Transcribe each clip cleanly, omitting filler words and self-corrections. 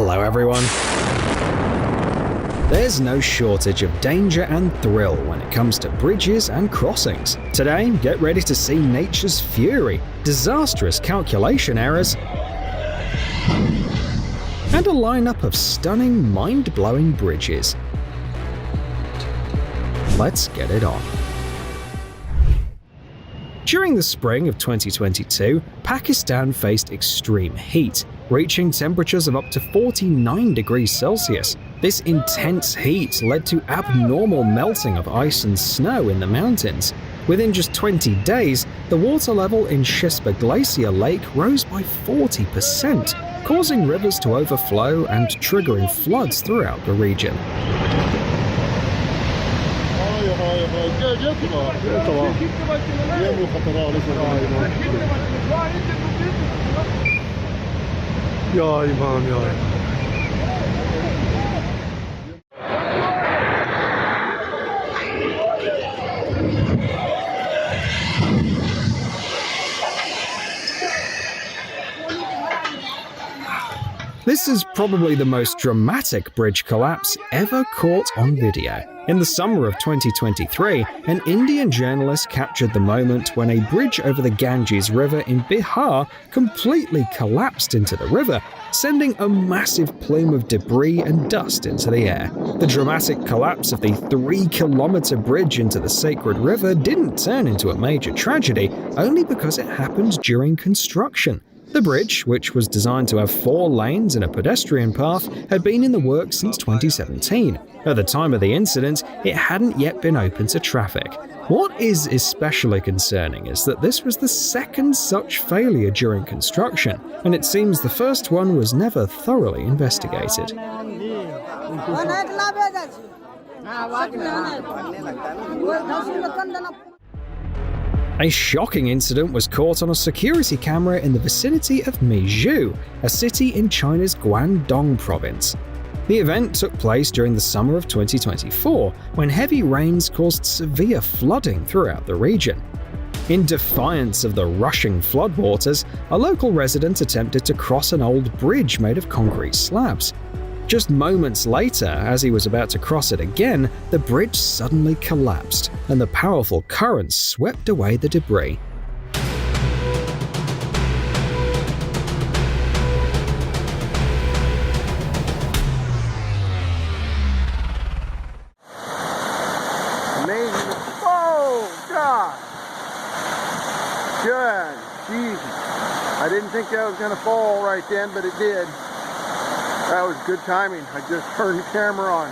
Hello everyone! There's no shortage of danger and thrill when it comes to bridges and crossings. Today, get ready to see nature's fury, disastrous calculation errors, and a lineup of stunning, mind-blowing bridges. Let's get it on. During the spring of 2022, Pakistan faced extreme heat, reaching temperatures of up to 49 degrees Celsius. This intense heat led to abnormal melting of ice and snow in the mountains. Within just 20 days, the water level in Shispa Glacier Lake rose by 40%, causing rivers to overflow and triggering floods throughout the region. This is probably the most dramatic bridge collapse ever caught on video. In the summer of 2023, an Indian journalist captured the moment when a bridge over the Ganges River in Bihar completely collapsed into the river, sending a massive plume of debris and dust into the air. The dramatic collapse of the 3-kilometer bridge into the sacred river didn't turn into a major tragedy, only because it happened during construction. The bridge, which was designed to have 4 lanes and a pedestrian path, had been in the works since 2017. At the time of the incident, it hadn't yet been open to traffic. What is especially concerning is that this was the second such failure during construction, and it seems the first one was never thoroughly investigated. A shocking incident was caught on a security camera in the vicinity of Meizhou, a city in China's Guangdong province. The event took place during the summer of 2024, when heavy rains caused severe flooding throughout the region. In defiance of the rushing floodwaters, a local resident attempted to cross an old bridge made of concrete slabs. Just moments later, as he was about to cross it again, the bridge suddenly collapsed, and the powerful currents swept away the debris. Amazing. Oh, God! Good. Jesus. I didn't think that was going to fall right then, but it did. That was good timing. I just turned the camera on.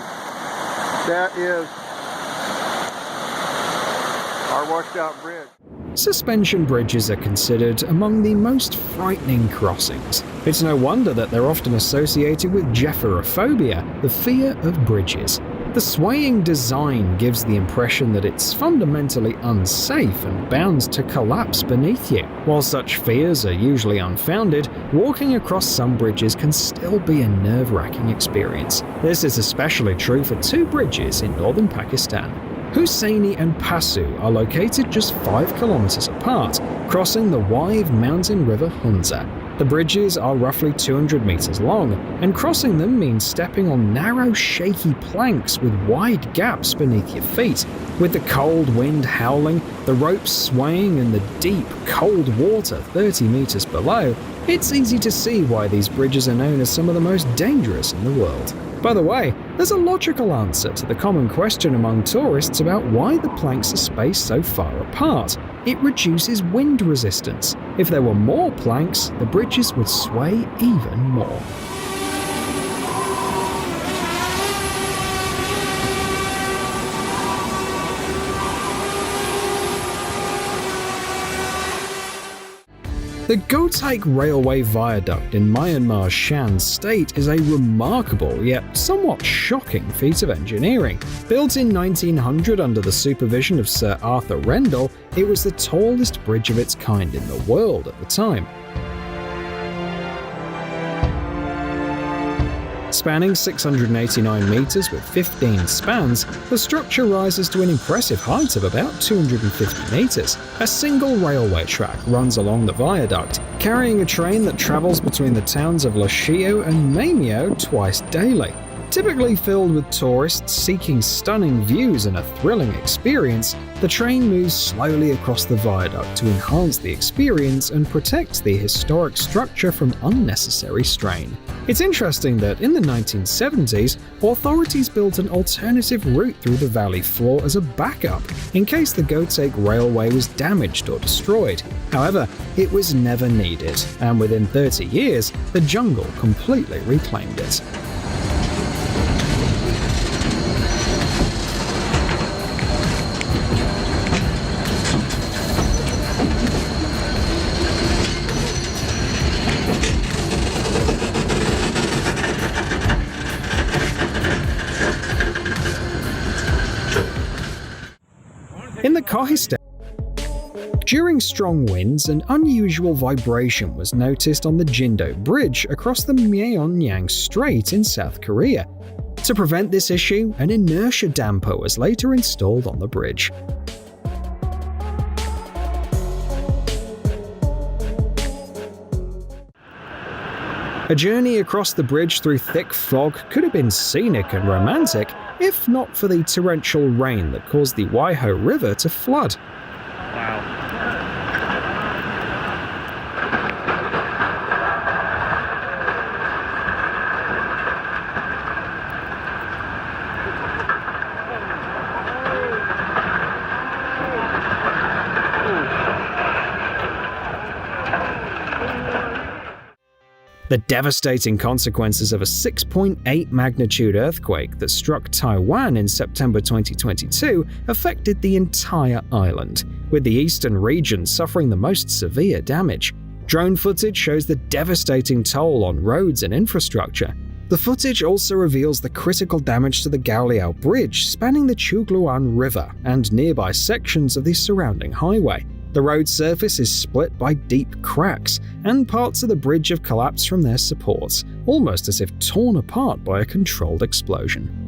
That is our washed out bridge. Suspension bridges are considered among the most frightening crossings. It's no wonder that they're often associated with Gephyrophobia, the fear of bridges. The swaying design gives the impression that it's fundamentally unsafe and bound to collapse beneath you. While such fears are usually unfounded, walking across some bridges can still be a nerve-wracking experience. This is especially true for 2 bridges in northern Pakistan. Hussaini and Passu are located just 5 kilometers apart, crossing the wide mountain river Hunza. The bridges are roughly 200 meters long, and crossing them means stepping on narrow, shaky planks with wide gaps beneath your feet. With the cold wind howling, the ropes swaying, and the deep, cold water 30 meters below, it's easy to see why these bridges are known as some of the most dangerous in the world. By the way, there's a logical answer to the common question among tourists about why the planks are spaced so far apart. It reduces wind resistance. If there were more planks, the bridges would sway even more. The Gotaik Railway Viaduct in Myanmar's Shan State is a remarkable yet somewhat shocking feat of engineering. Built in 1900 under the supervision of Sir Arthur Rendell, it was the tallest bridge of its kind in the world at the time. Spanning 689 meters with 15 spans, the structure rises to an impressive height of about 250 meters. A single railway track runs along the viaduct, carrying a train that travels between the towns of Lashio and Mamio twice daily. Typically filled with tourists seeking stunning views and a thrilling experience, the train moves slowly across the viaduct to enhance the experience and protect the historic structure from unnecessary strain. It's interesting that in the 1970s, authorities built an alternative route through the valley floor as a backup in case the Gotek Railway was damaged or destroyed. However, it was never needed, and within 30 years, the jungle completely reclaimed it. In the Kohistan, during strong winds, an unusual vibration was noticed on the Jindo Bridge across the Myeonyang Strait in South Korea. To prevent this issue, an inertia damper was later installed on the bridge. A journey across the bridge through thick fog could have been scenic and romantic if not for the torrential rain that caused the Waiho River to flood. Wow. The devastating consequences of a 6.8 magnitude earthquake that struck Taiwan in September 2022 affected the entire island, with the eastern region suffering the most severe damage. Drone footage shows the devastating toll on roads and infrastructure. The footage also reveals the critical damage to the Gaoliao Bridge spanning the Chugluan River and nearby sections of the surrounding highway. The road surface is split by deep cracks, and parts of the bridge have collapsed from their supports, almost as if torn apart by a controlled explosion.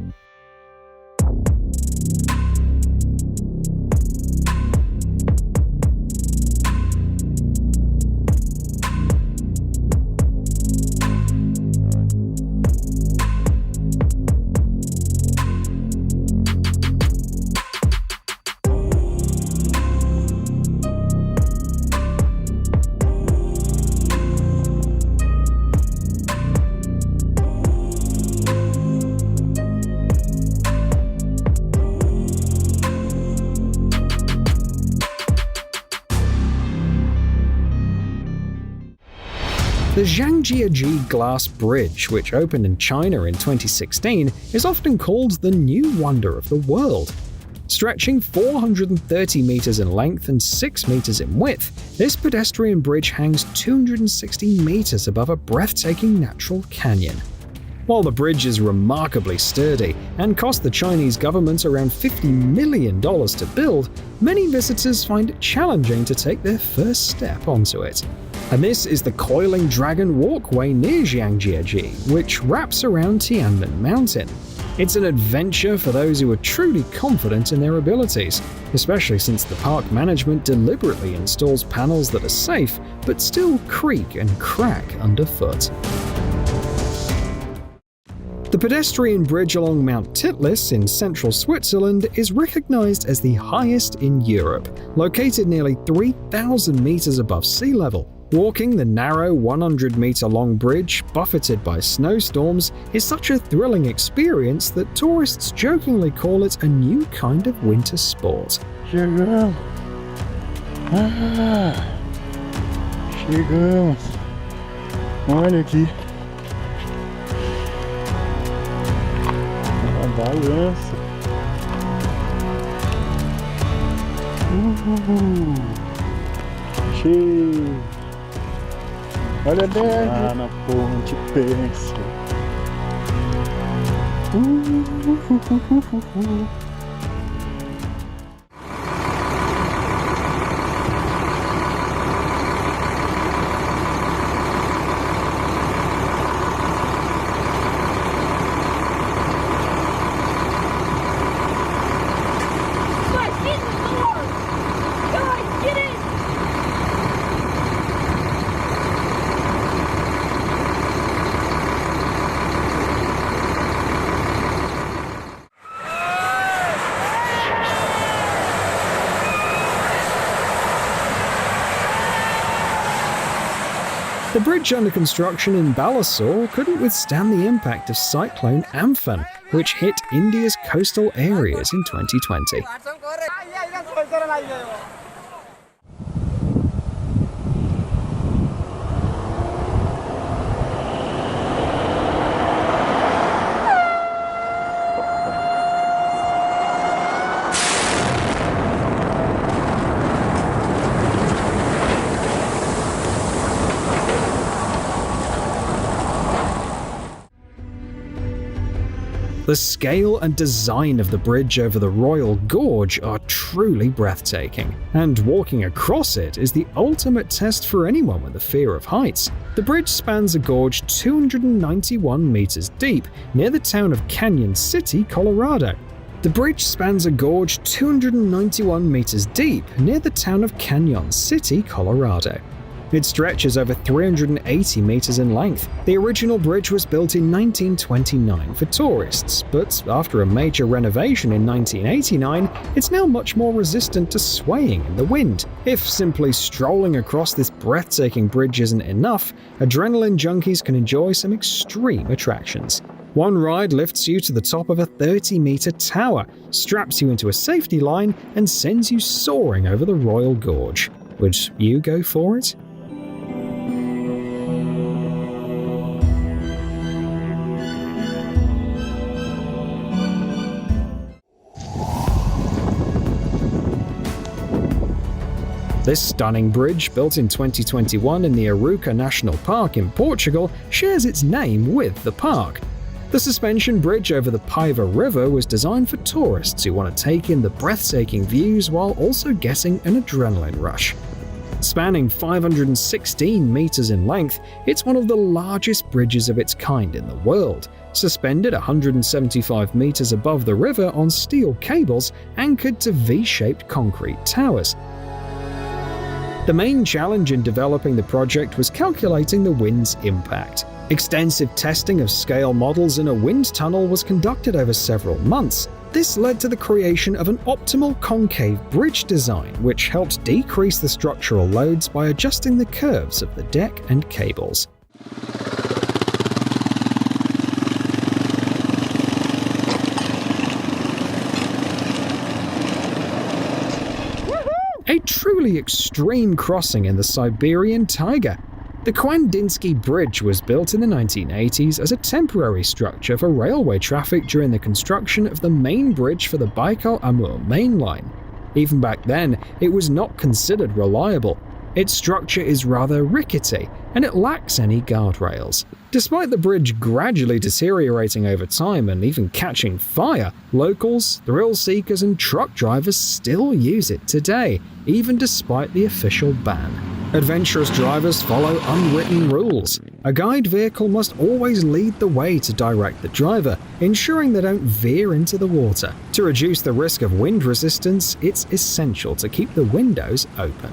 The Zhangjiajie Glass Bridge, which opened in China in 2016, is often called the new wonder of the world. Stretching 430 meters in length and 6 meters in width, this pedestrian bridge hangs 260 meters above a breathtaking natural canyon. While the bridge is remarkably sturdy and cost the Chinese government around $50 million to build, many visitors find it challenging to take their first step onto it. And this is the Coiling Dragon Walkway near Zhangjiajie, which wraps around Tianmen Mountain. It's an adventure for those who are truly confident in their abilities, especially since the park management deliberately installs panels that are safe but still creak and crack underfoot. The pedestrian bridge along Mount Titlis in central Switzerland is recognized as the highest in Europe, located nearly 3,000 meters above sea level. Walking the narrow 100-meter-long bridge, buffeted by snowstorms, is such a thrilling experience that tourists jokingly call it a new kind of winter sport. Chegamos! Chegamos! Olha aqui! Uma balança! Cheio! Olha dentro! Na ponte pensa! The bridge under construction in Balasore couldn't withstand the impact of Cyclone Amphan, which hit India's coastal areas in 2020. The scale and design of the bridge over the Royal Gorge are truly breathtaking, and walking across it is the ultimate test for anyone with a fear of heights. The bridge spans a gorge 291 meters deep near the town of Canyon City, Colorado. The bridge spans a gorge 291 meters deep near the town of Canyon City, Colorado. It stretches over 380 meters in length. The original bridge was built in 1929 for tourists, but after a major renovation in 1989, it's now much more resistant to swaying in the wind. If simply strolling across this breathtaking bridge isn't enough, adrenaline junkies can enjoy some extreme attractions. One ride lifts you to the top of a 30-meter tower, straps you into a safety line, and sends you soaring over the Royal Gorge. Would you go for it? This stunning bridge, built in 2021 in the Arouca National Park in Portugal, shares its name with the park. The suspension bridge over the Paiva River was designed for tourists who want to take in the breathtaking views while also getting an adrenaline rush. Spanning 516 meters in length, it's one of the largest bridges of its kind in the world, suspended 175 meters above the river on steel cables anchored to V-shaped concrete towers. The main challenge in developing the project was calculating the wind's impact. Extensive testing of scale models in a wind tunnel was conducted over several months. This led to the creation of an optimal concave bridge design, which helped decrease the structural loads by adjusting the curves of the deck and cables. A truly extreme crossing in the Siberian taiga. The Kwandinsky Bridge was built in the 1980s as a temporary structure for railway traffic during the construction of the main bridge for the Baikal-Amur main line. Even back then, it was not considered reliable. Its structure is rather rickety, and it lacks any guardrails. Despite the bridge gradually deteriorating over time and even catching fire, locals, thrill seekers, and truck drivers still use it today, even despite the official ban. Adventurous drivers follow unwritten rules. A guide vehicle must always lead the way to direct the driver, ensuring they don't veer into the water. To reduce the risk of wind resistance, it's essential to keep the windows open.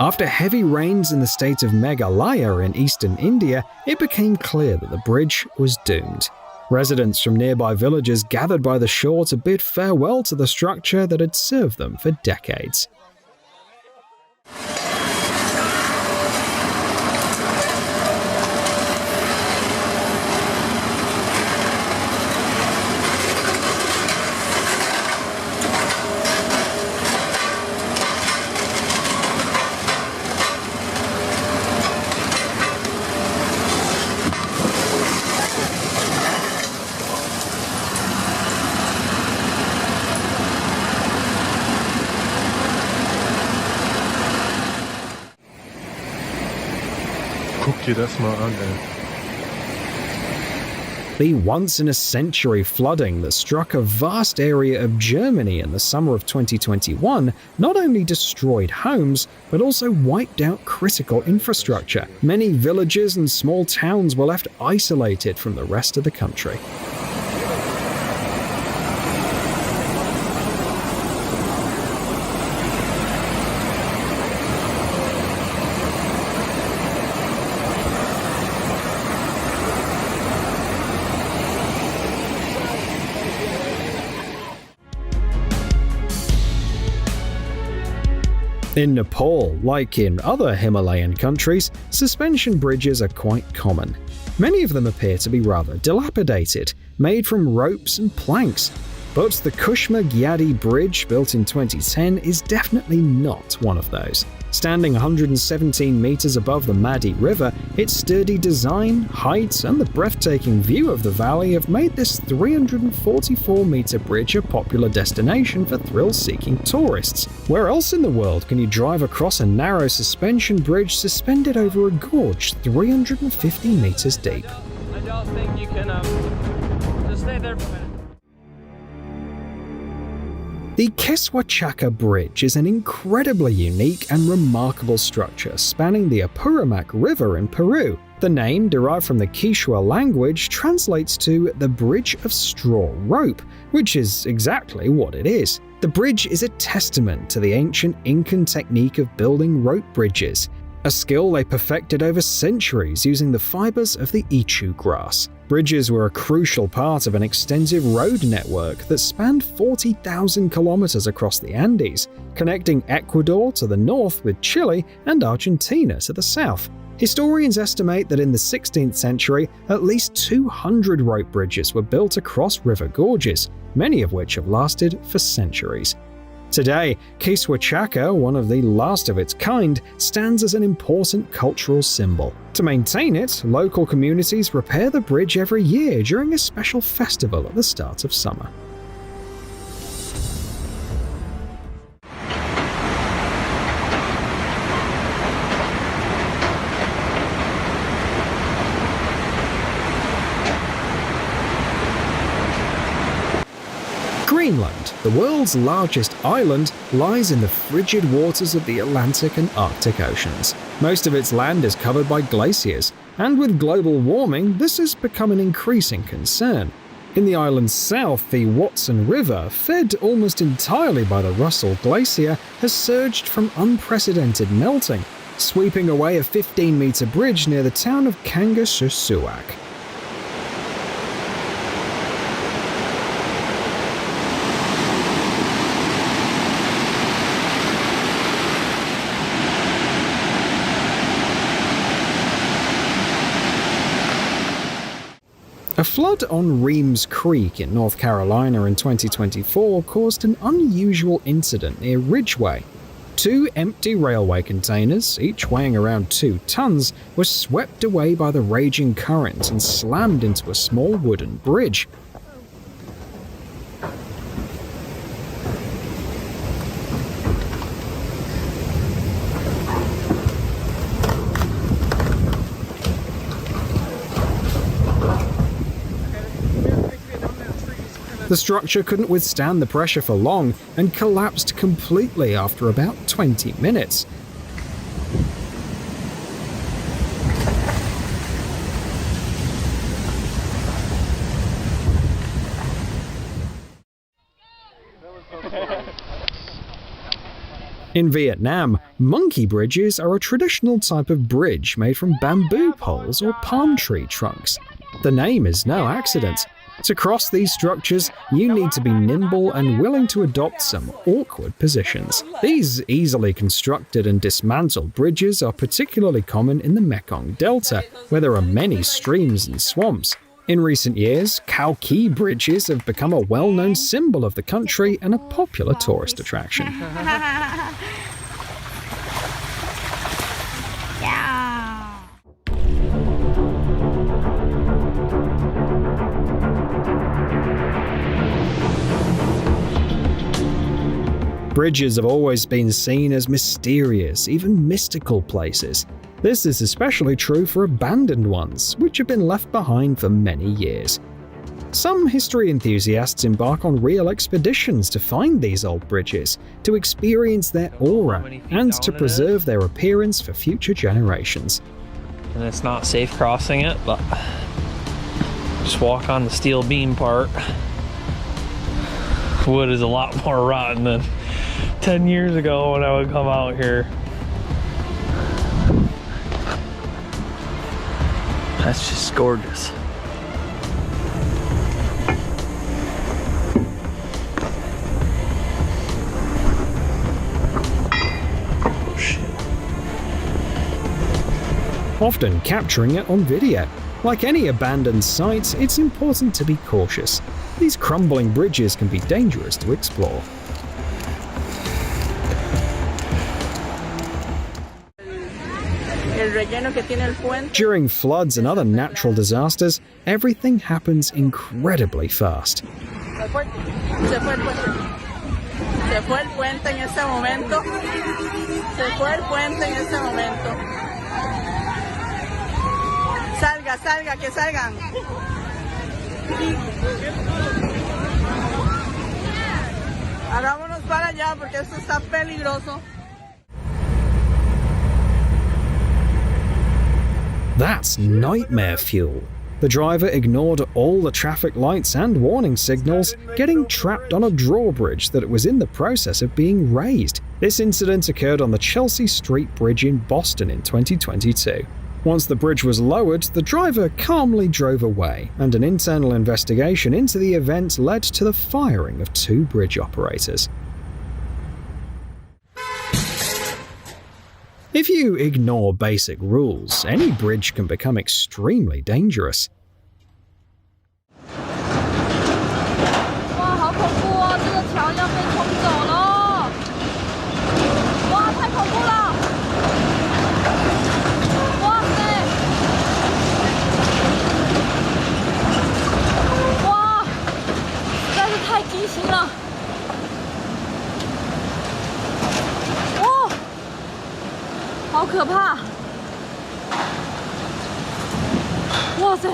After heavy rains in the state of Meghalaya in eastern India, it became clear that the bridge was doomed. Residents from nearby villages gathered by the shore to bid farewell to the structure that had served them for decades. Guck dir das mal an, ey. The once-in-a-century flooding that struck a vast area of Germany in the summer of 2021 not only destroyed homes, but also wiped out critical infrastructure. Many villages and small towns were left isolated from the rest of the country. In Nepal, like in other Himalayan countries, suspension bridges are quite common. Many of them appear to be rather dilapidated, made from ropes and planks. But the Kushma Gyadi Bridge, built in 2010, is definitely not one of those. Standing 117 meters above the Madi River, its sturdy design, height, and the breathtaking view of the valley have made this 344-meter bridge a popular destination for thrill-seeking tourists. Where else in the world can you drive across a narrow suspension bridge suspended over a gorge 350 meters deep? I don't think you can just stay there for a minute. The Keswachaka Bridge is an incredibly unique and remarkable structure spanning the Apurimac River in Peru. The name, derived from the Quechua language, translates to the Bridge of Straw Rope, which is exactly what it is. The bridge is a testament to the ancient Incan technique of building rope bridges, a skill they perfected over centuries using the fibers of the ichu grass. Bridges were a crucial part of an extensive road network that spanned 40,000 kilometers across the Andes, connecting Ecuador to the north with Chile and Argentina to the south. Historians estimate that in the 16th century, at least 200 rope bridges were built across river gorges, many of which have lasted for centuries. Today, Keswachaka, one of the last of its kind, stands as an important cultural symbol. To maintain it, local communities repair the bridge every year during a special festival at the start of summer. Greenland, the world's largest island, lies in the frigid waters of the Atlantic and Arctic Oceans. Most of its land is covered by glaciers, and with global warming, this has become an increasing concern. In the island's south, the Watson River, fed almost entirely by the Russell Glacier, has surged from unprecedented melting, sweeping away a 15-meter bridge near the town of Kangersussuaq. A flood on Reams Creek in North Carolina in 2024 caused an unusual incident near Ridgeway. 2 empty railway containers, each weighing around 2 tons, were swept away by the raging current and slammed into a small wooden bridge. The structure couldn't withstand the pressure for long and collapsed completely after about 20 minutes. In Vietnam, monkey bridges are a traditional type of bridge made from bamboo poles or palm tree trunks. The name is no accident. To cross these structures, you need to be nimble and willing to adopt some awkward positions. These easily constructed and dismantled bridges are particularly common in the Mekong Delta, where there are many streams and swamps. In recent years, Khao Ki bridges have become a well-known symbol of the country and a popular tourist attraction. Bridges have always been seen as mysterious, even mystical places. This is especially true for abandoned ones, which have been left behind for many years. Some history enthusiasts embark on real expeditions to find these old bridges, to experience their aura, and to preserve their appearance for future generations. And it's not safe crossing it, but just walk on the steel beam part. Wood is a lot more rotten than 10 years ago when I would come out here. That's just gorgeous. often capturing it on video. Like any abandoned site, it's important to be cautious. These crumbling bridges can be dangerous to explore. During floods and other natural disasters, everything happens incredibly fast. Salga, que salgan. Hagámonos para allá porque esto está peligroso. That's nightmare fuel. The driver ignored all the traffic lights and warning signals, getting trapped on a drawbridge that was in the process of being raised. This incident occurred on the Chelsea Street Bridge in Boston in 2022. Once the bridge was lowered, the driver calmly drove away, and an internal investigation into the event led to the firing of 2 bridge operators. If you ignore basic rules, any bridge can become extremely dangerous. 哇，好恐怖哦！这个桥要被冲走了！哇，太恐怖了！哇塞！哇，实在是太畸形了！ 好可怕！哇塞！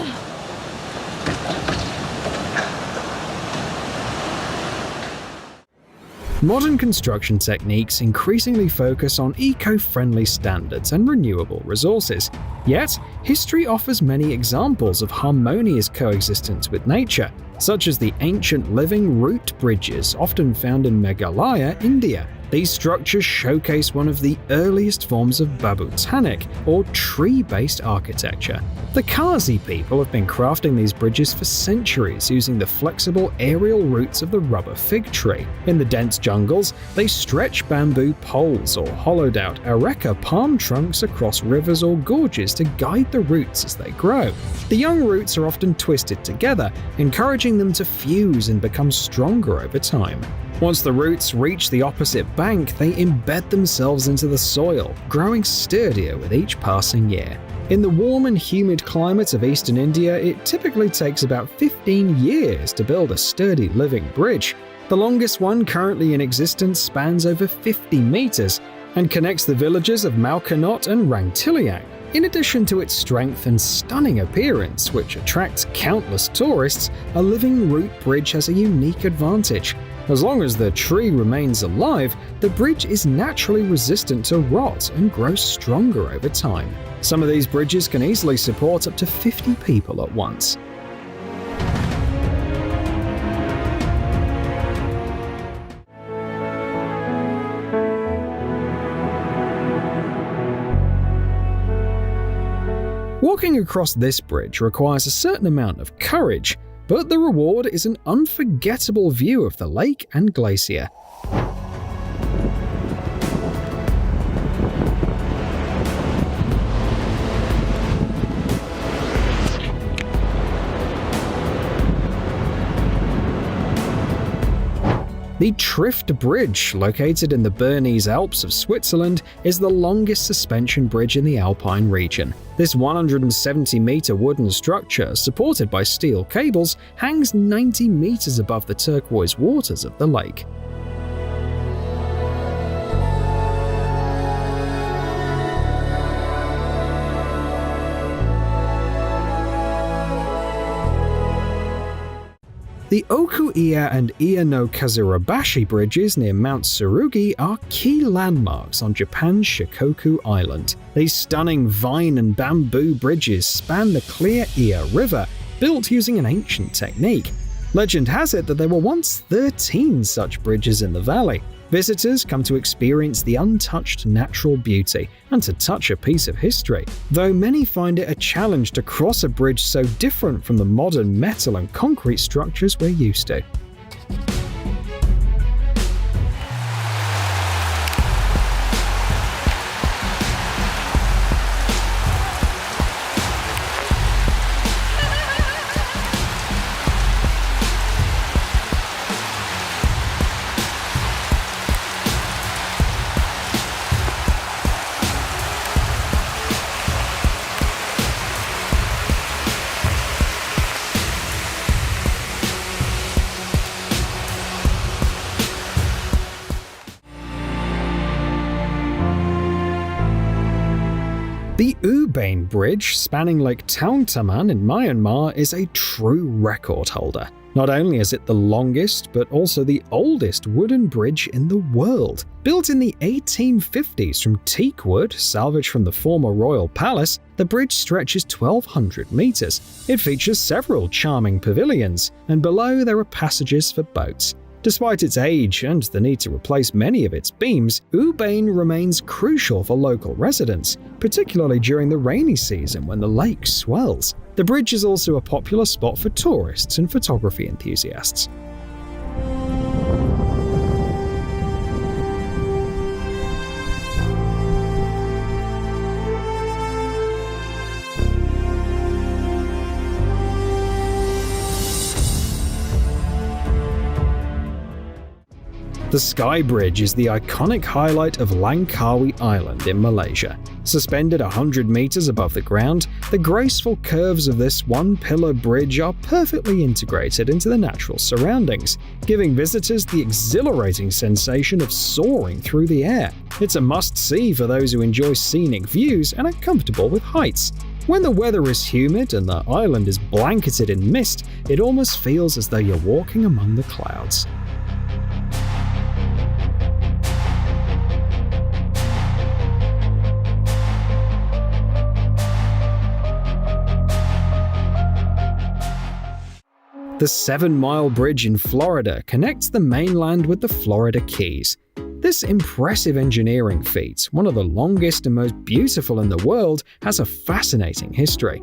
Modern construction techniques increasingly focus on eco-friendly standards and renewable resources. Yet, history offers many examples of harmonious coexistence with nature, such as the ancient living root bridges often found in Meghalaya, India. These structures showcase one of the earliest forms of Babutanic, or tree-based architecture. The Kazi people have been crafting these bridges for centuries using the flexible aerial roots of the rubber fig tree. In the dense jungles, they stretch bamboo poles or hollowed-out areca palm trunks across rivers or gorges to guide the roots as they grow. The young roots are often twisted together, encouraging them to fuse and become stronger over time. Once the roots reach the opposite bank, they embed themselves into the soil, growing sturdier with each passing year. In the warm and humid climate of eastern India, it typically takes about 15 years to build a sturdy living bridge. The longest one currently in existence spans over 50 meters and connects the villages of Malkanot and Rangtiliang. In addition to its strength and stunning appearance, which attracts countless tourists, a living root bridge has a unique advantage. As long as the tree remains alive, the bridge is naturally resistant to rot and grows stronger over time. Some of these bridges can easily support up to 50 people at once. Walking across this bridge requires a certain amount of courage, but the reward is an unforgettable view of the lake and glacier. The Trift Bridge, located in the Bernese Alps of Switzerland, is the longest suspension bridge in the Alpine region. This 170-meter wooden structure, supported by steel cables, hangs 90 meters above the turquoise waters of the lake. The Oku-iya and Iya no Kazurabashi bridges near Mount Tsurugi are key landmarks on Japan's Shikoku Island. These stunning vine and bamboo bridges span the clear Iya River, built using an ancient technique. Legend has it that there were once 13 such bridges in the valley. Visitors come to experience the untouched natural beauty and to touch a piece of history, though many find it a challenge to cross a bridge so different from the modern metal and concrete structures we're used to. The Ubane Bridge, spanning Lake Taungtaman in Myanmar, is a true record holder. Not only is it the longest, but also the oldest wooden bridge in the world. Built in the 1850s from teak wood, salvaged from the former royal palace, the bridge stretches 1,200 meters. It features several charming pavilions, and below there are passages for boats. Despite its age and the need to replace many of its beams, Ubane remains crucial for local residents, particularly during the rainy season when the lake swells. The bridge is also a popular spot for tourists and photography enthusiasts. The Sky Bridge is the iconic highlight of Langkawi Island in Malaysia. Suspended 100 meters above the ground, the graceful curves of this one-pillar bridge are perfectly integrated into the natural surroundings, giving visitors the exhilarating sensation of soaring through the air. It's a must-see for those who enjoy scenic views and are comfortable with heights. When the weather is humid and the island is blanketed in mist, it almost feels as though you're walking among the clouds. The 7 Mile Bridge in Florida connects the mainland with the Florida Keys. This impressive engineering feat, one of the longest and most beautiful in the world, has a fascinating history.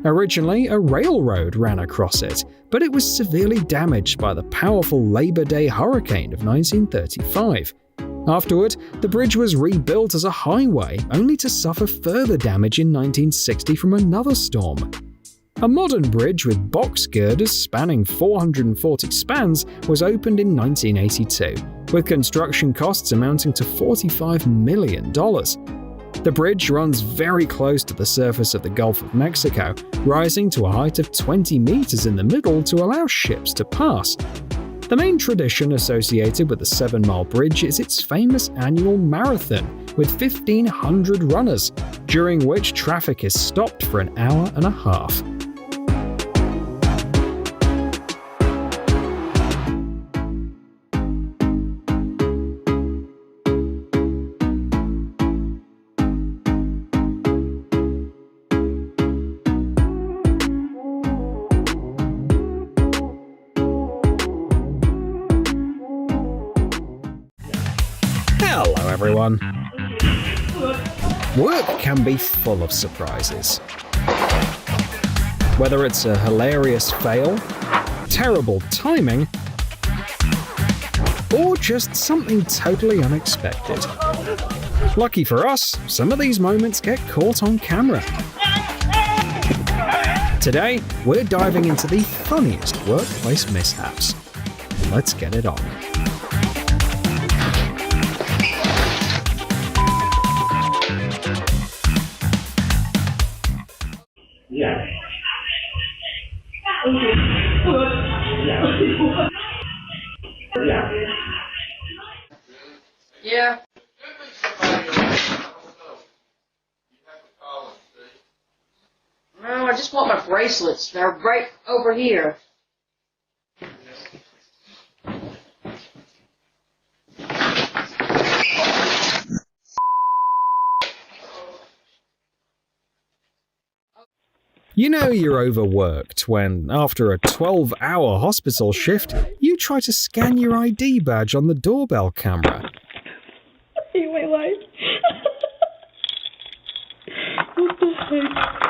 Originally, a railroad ran across it, but it was severely damaged by the powerful Labor Day hurricane of 1935. Afterward, the bridge was rebuilt as a highway, only to suffer further damage in 1960 from another storm. A modern bridge with box girders spanning 440 spans was opened in 1982, with construction costs amounting to $45 million. The bridge runs very close to the surface of the Gulf of Mexico, rising to a height of 20 meters in the middle to allow ships to pass. The main tradition associated with the 7 Mile Bridge is its famous annual marathon, with 1,500 runners, during which traffic is stopped for an hour and a half. Hello everyone. Work can be full of surprises. Whether it's a hilarious fail, terrible timing, or just something totally unexpected. Lucky for us, some of these moments get caught on camera. Today, we're diving into the funniest workplace mishaps. Let's get it on. Yeah. No, I just want my bracelets. They're right over here. You know you're overworked when, after a 12-hour hospital shift, you try to scan your ID badge on the doorbell camera. I hate my life. What the heck?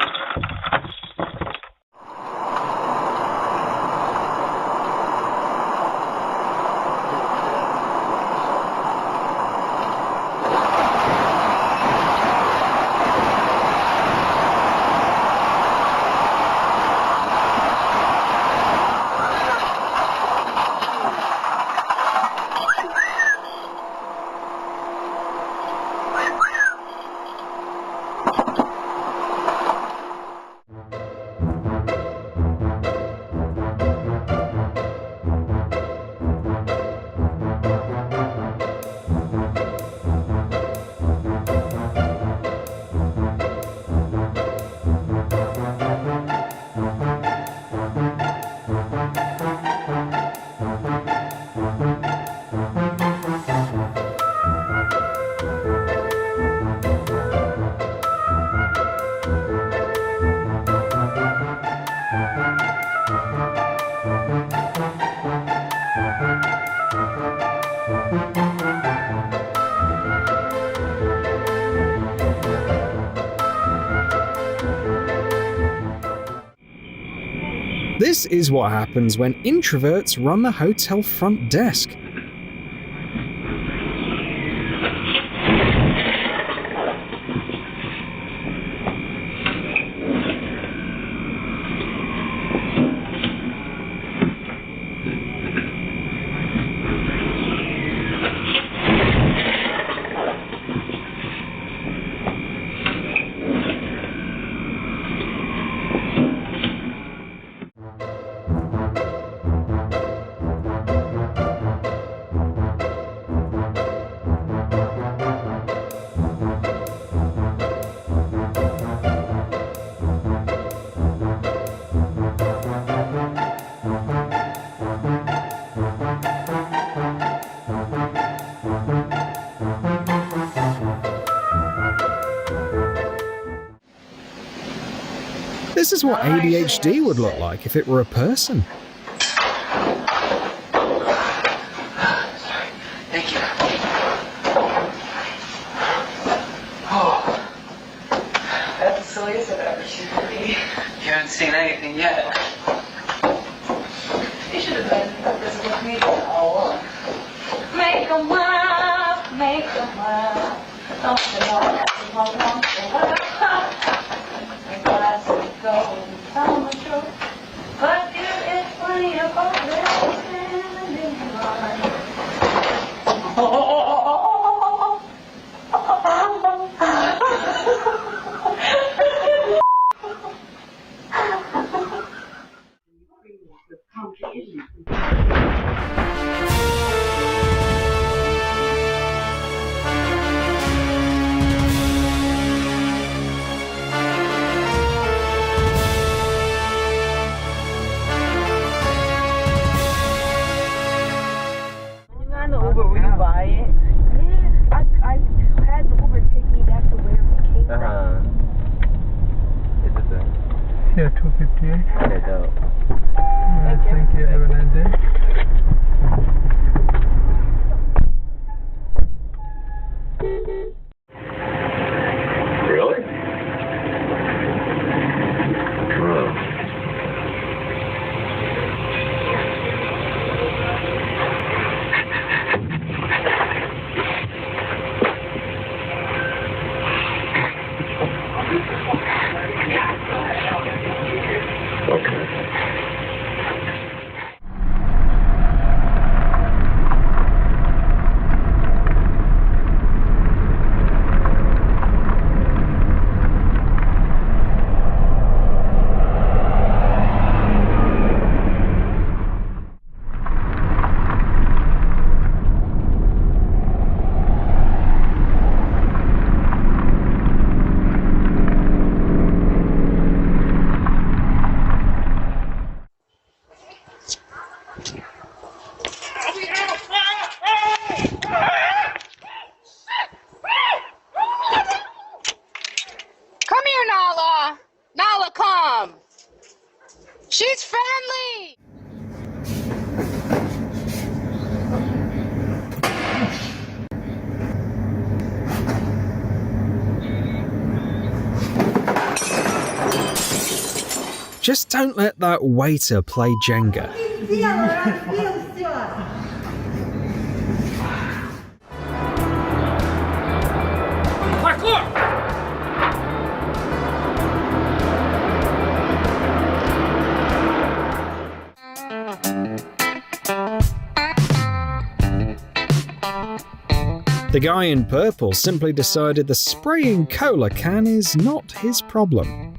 This is what happens when introverts run the hotel front desk. This is what ADHD would look like if it were a person. Thank you. Oh, that's the silliest I've ever seen for me. You haven't seen anything yet. You should have been this with me all along. Make 'em laugh, make 'em laugh. Don't you know that's a long laugh. And glass of gold and tell the truth. But there is plenty of others standing in line. Yeah, 258. Okay, dope. Thank you. Have a nice day. Really? Wow. Come here, Nala. Nala, come. She's friendly. Just don't let that waiter play Jenga. The guy in purple simply decided the spraying cola can is not his problem.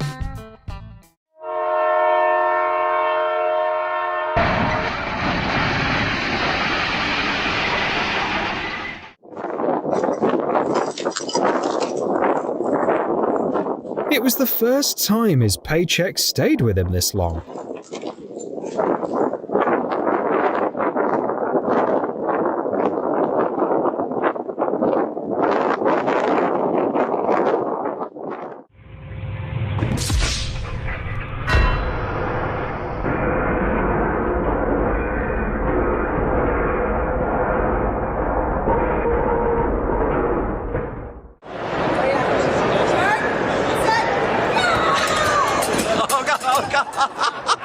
It was the first time his paycheck stayed with him this long. Oh God.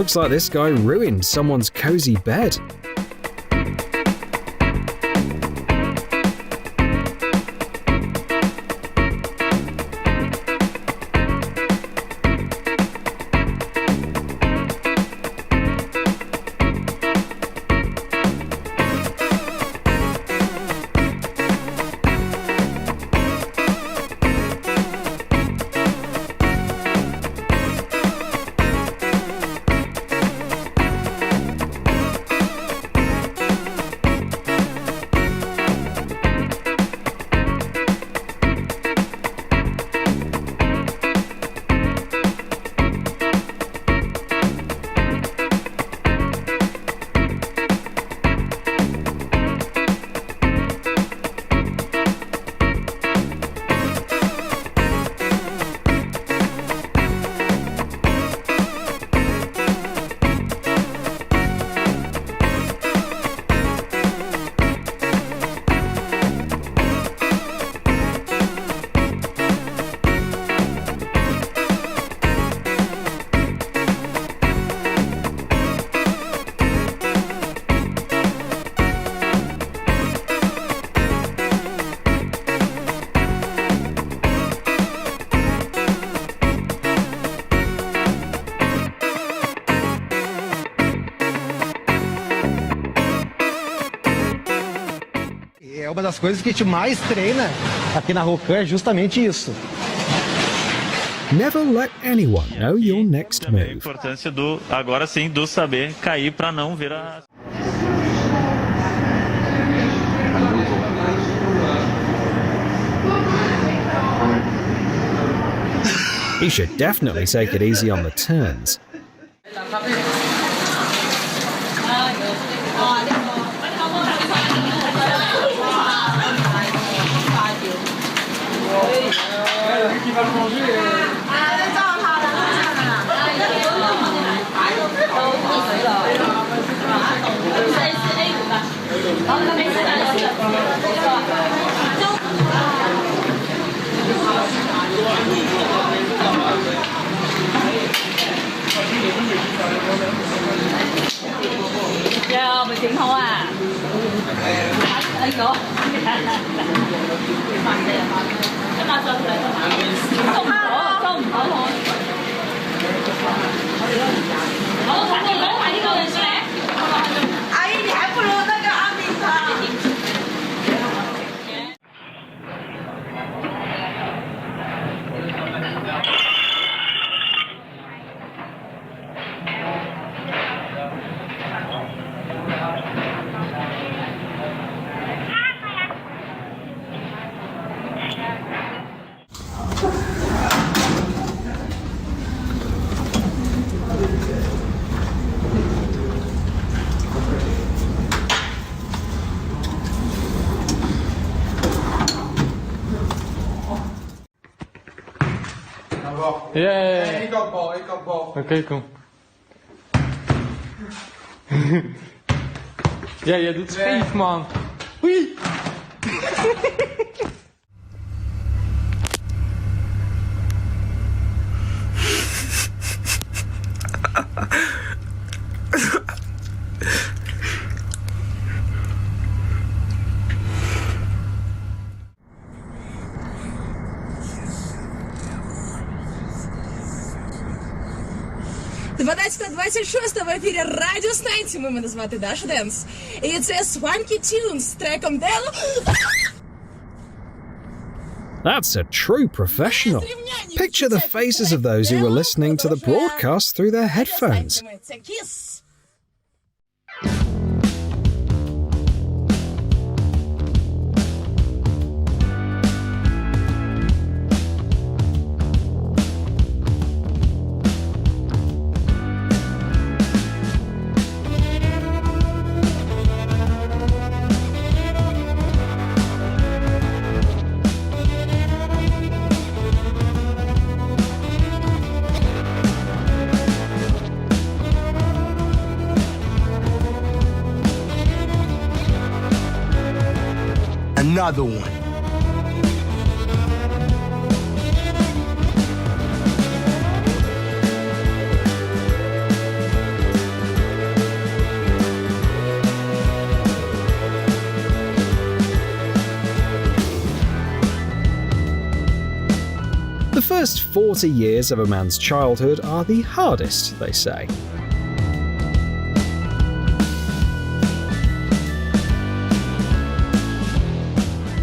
Looks like this guy ruined someone's cozy bed. É uma das coisas que a gente mais treina aqui na Rocan é justamente isso. Never let anyone know your next A move. importância do, agora sim, do saber cair para não vir a... He should definitely take it easy on the turns. Dạ, mình chỉnh hô à? Anh có. Aí,你还不如那个阿明他。Yeah. Ik ook bal, ik ook bal. Oké, kom. Ja, jij doet scheef, man. Oei. Дванадцята 26 в ефірі радіостанції. Мене звати Даша Денс. І це Swanky Tunes з треком Дело. That's a true professional. Picture the faces of those who were listening to the broadcast through their headphones. Це Kiss. Another one. 40 years of a man's childhood are the hardest, they say.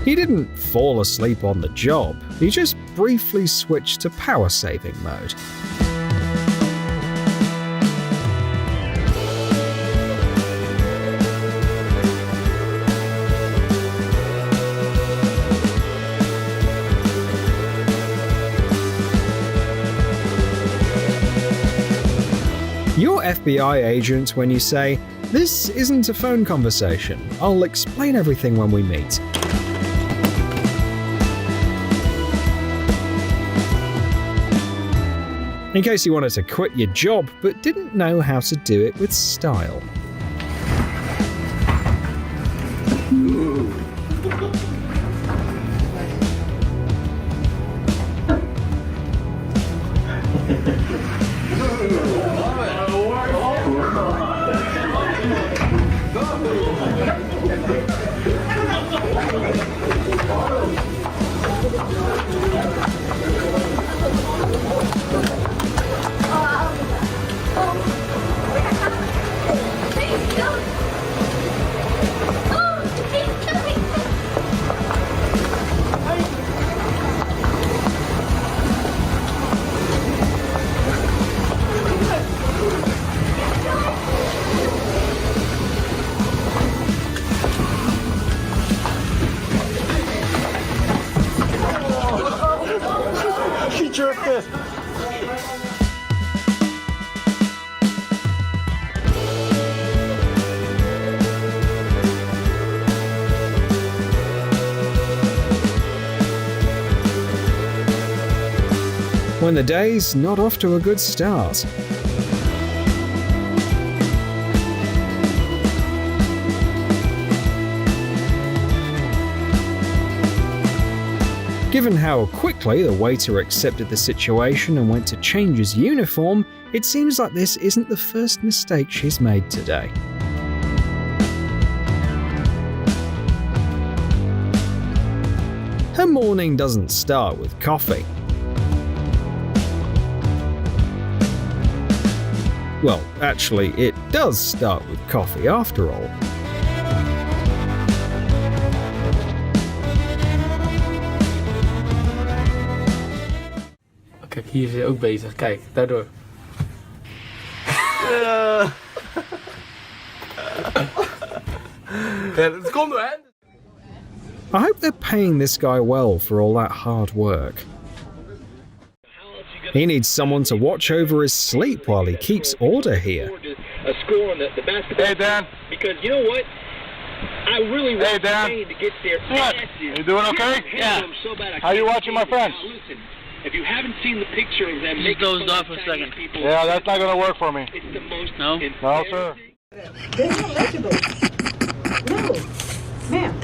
He didn't fall asleep on the job, he just briefly switched to power saving mode. You're FBI agent when you say, "This isn't a phone conversation. I'll explain everything when we meet." In case you wanted to quit your job but didn't know how to do it with style. She jerked it. When the day's not off to a good start. Given how quickly the waiter accepted the situation and went to change his uniform, it seems like this isn't the first mistake she's made today. Her morning doesn't start with coffee. Well, actually, it does start with coffee after all. Kijk, hier is hij ook bezig. Kijk, daardoor. Ja, dat komt door, hè? I hope they're paying this guy well for all that hard work. He needs someone to watch over his sleep while he keeps order here. A score on the basketball. Hey, Dan. Because you know what? I really want Spain to get their asses. You doing okay? Yeah. So How you watching my friends? Now, listen, if you haven't seen the picture of them, Just dozed off for a second. Yeah, that's not going to work for me. It's the most No? No, sir. They're not legible. No. Ma'am.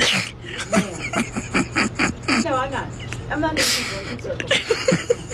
No, I'm not. I'm not going to keep going in circles.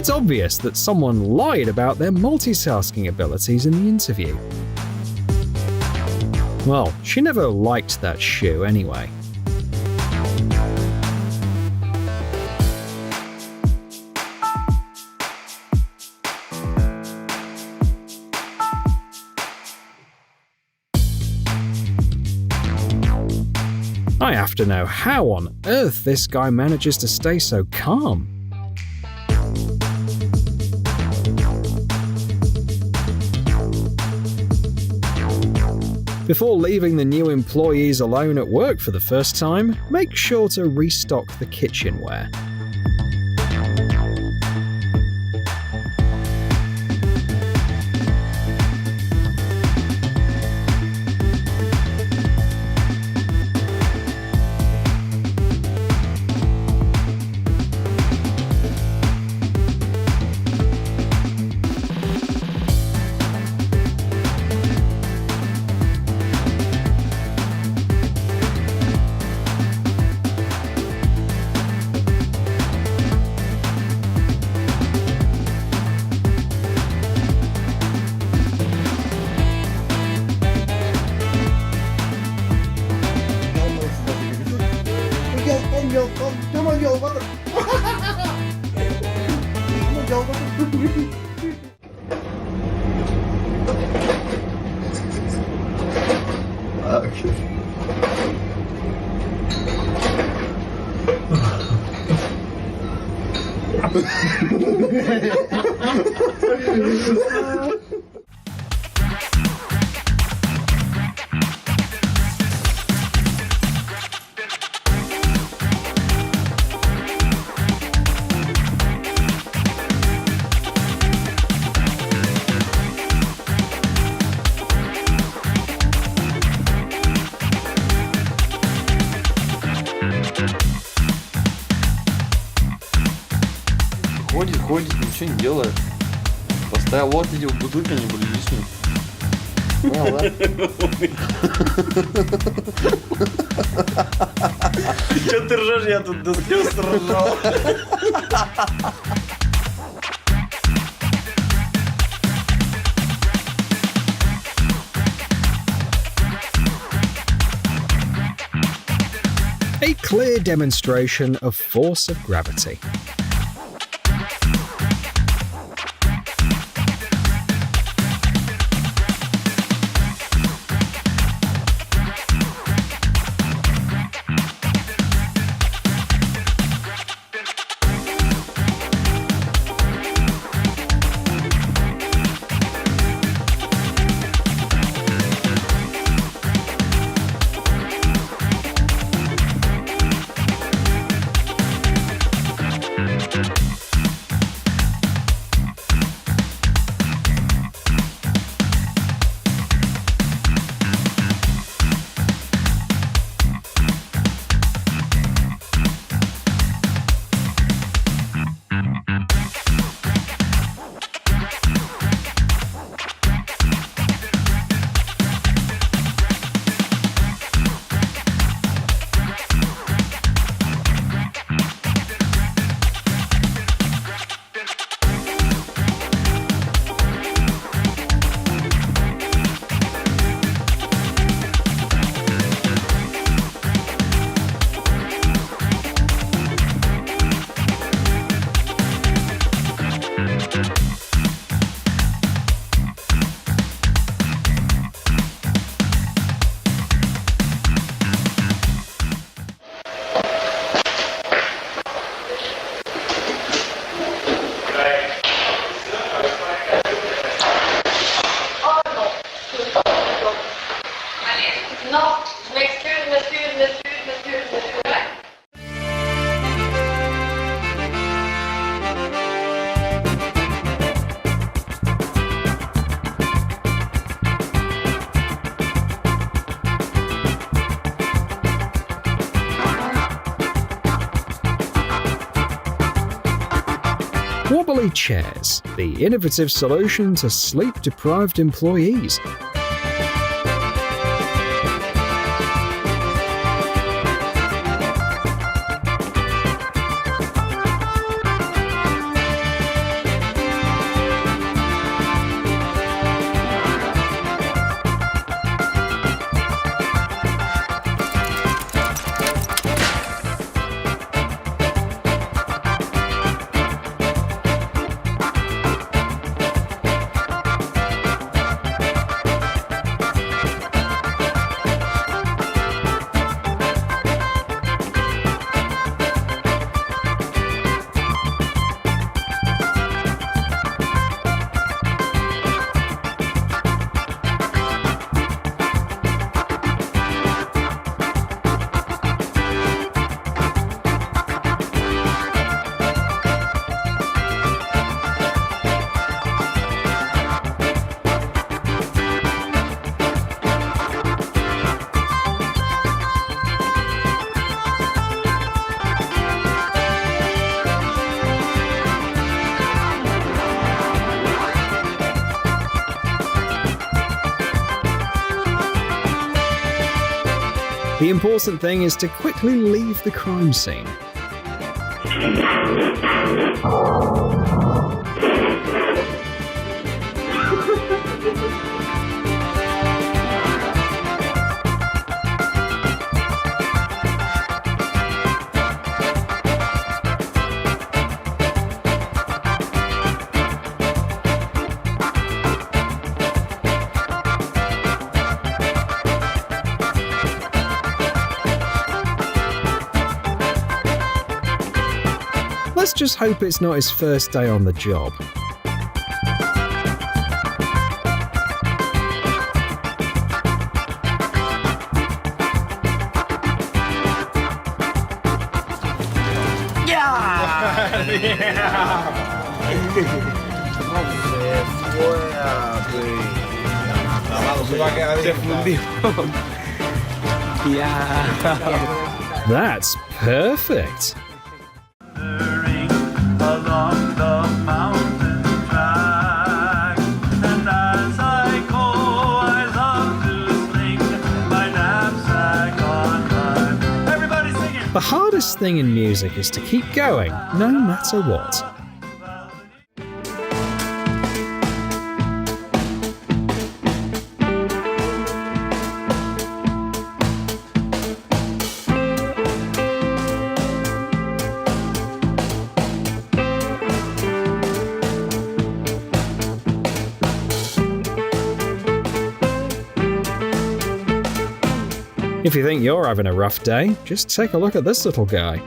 It's obvious that someone lied about their multitasking abilities in the interview. Well, she never liked that shoe anyway. I have to know how on earth this guy manages to stay so calm. Before leaving the new employees alone at work for the first time, make sure to restock the kitchenware. Ходит, ничего не делает. Поставил, вот эти бутылки, они были лишние. Понял, да? Чё ты ржешь? Я тут до слез ржал. A clear demonstration of force of gravity. Wobbly chairs, the innovative solution to sleep-deprived employees. The important thing is to quickly leave the crime scene. Let's just hope it's not his first day on the job. That's perfect. Along the mountain track, and as I go, I love to sling my knapsack on my. Everybody singing! The hardest thing in music is to keep going, no matter what. If you think you're having a rough day, just take a look at this little guy.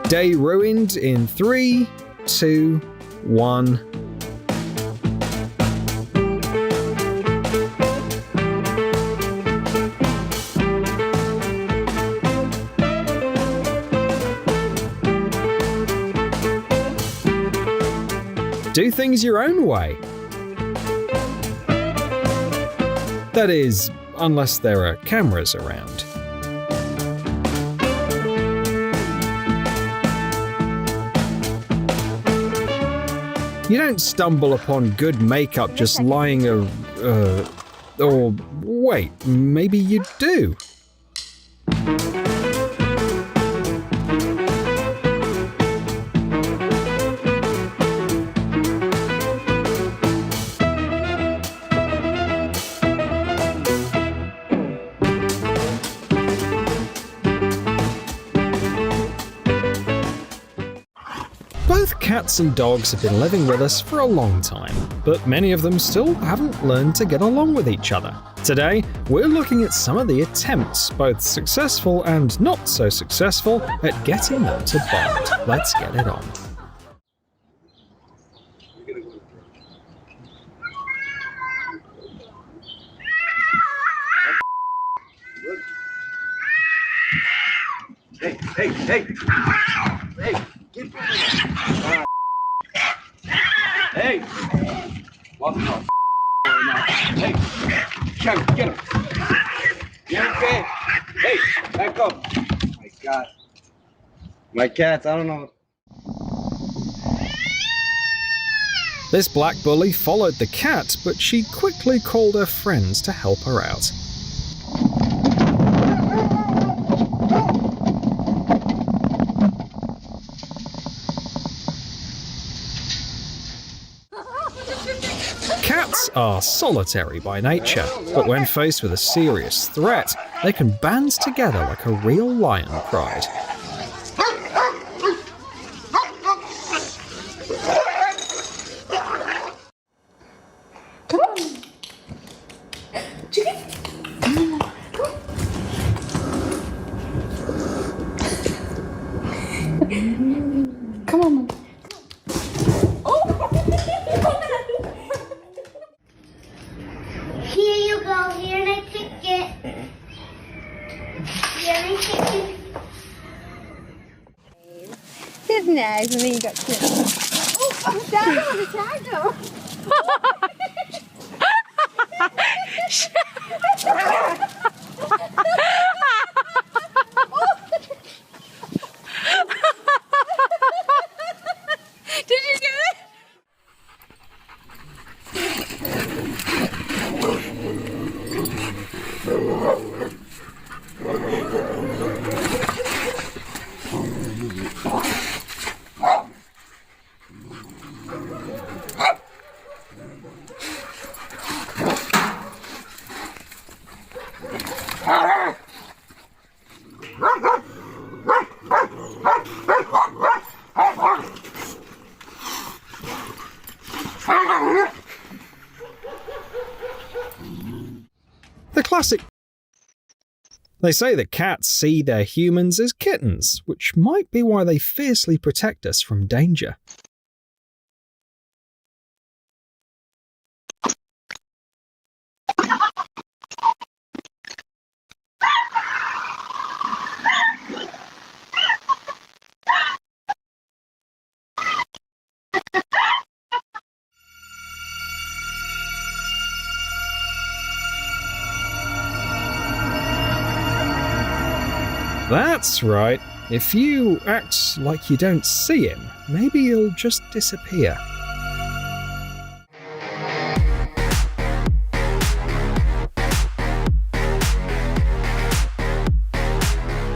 Day ruined in 3, 2, 1. Do things your own way. That is, unless there are cameras around. You don't stumble upon good makeup just lying or wait, maybe you do. Both cats and dogs have been living with us for a long time, but many of them still haven't learned to get along with each other. Today, we're looking at some of the attempts, both successful and not so successful, at getting them to bond. Let's get it on. Hey, hey, hey! Hey, get Hey! Walk off. Hey! Get him! Get him! You okay? Hey! Back up! Oh my God. My cats, I don't know. This black bully followed the cat, but she quickly called her friends to help her out. Cats are solitary by nature, but when faced with a serious threat, they can band together like a real lion pride. eggs and then you got kittens. Oh, I'm down on the tag Did you get it? The classic. They say that cats see their humans as kittens, which might be why they fiercely protect us from danger. That's right. If you act like you don't see him, maybe he'll just disappear.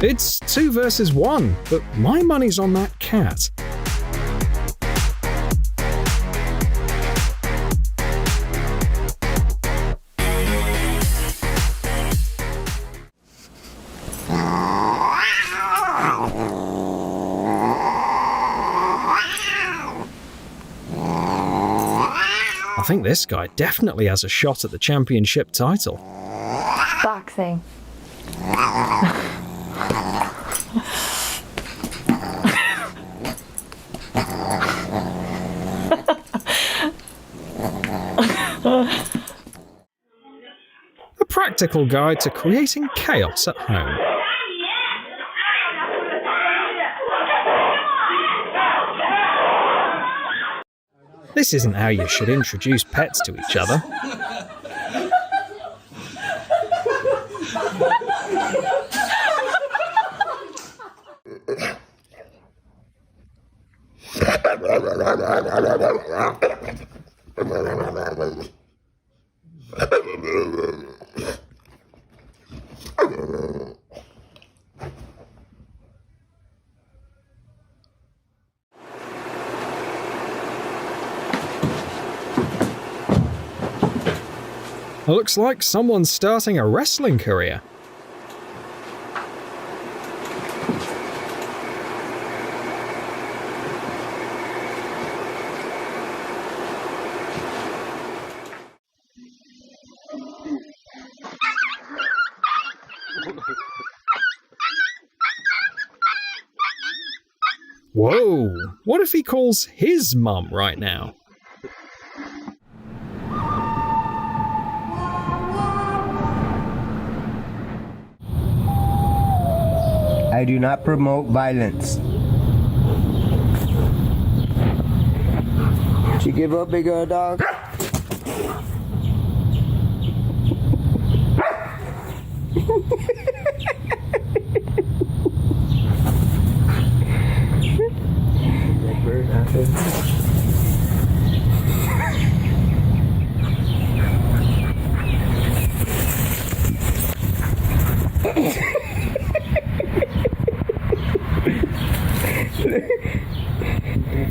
It's 2 versus 1, but my money's on that cat. I think this guy definitely has a shot at the championship title. Boxing. A practical guide to creating chaos at home. This isn't how you should introduce pets to each other. Looks like someone's starting a wrestling career. Whoa! What if he calls his mum right now? I do not promote violence. Did you give up, big girl dog?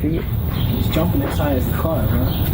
He's jumping inside his car, bro.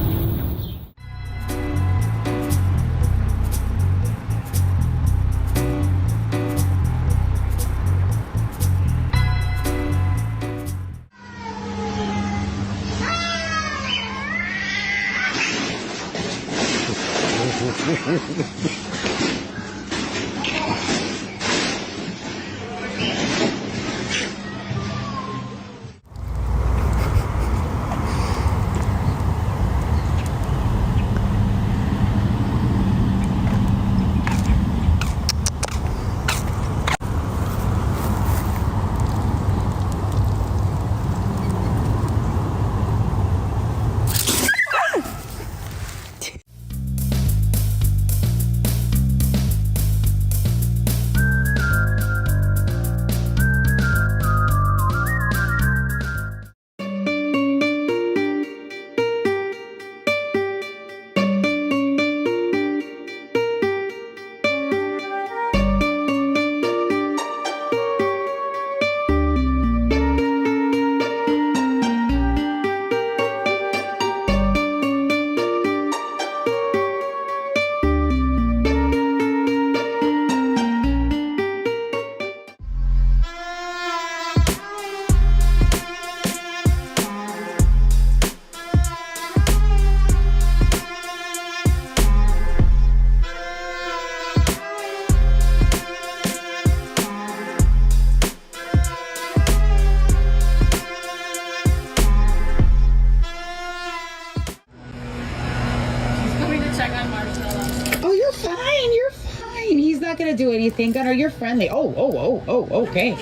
gonna do anything, Gunner. You're friendly. Oh, okay.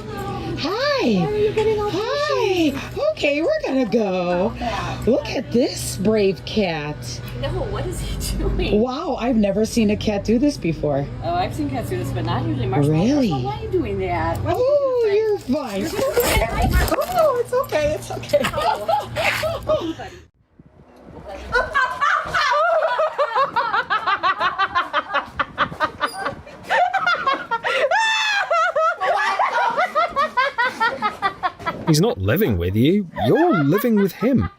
Hi. Hi. Okay, we're gonna go. Look at this brave cat. No, what is he doing? Wow, I've never seen a cat do this before. Oh, I've seen cats do this, but not usually Marshall. Really? Marshall, why are you doing that? Oh, you're fine. Oh, it's okay. It's okay. He's not living with you, you're living with him.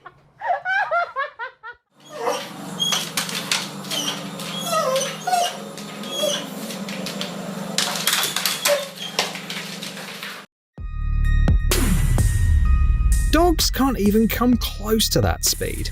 Dogs can't even come close to that speed.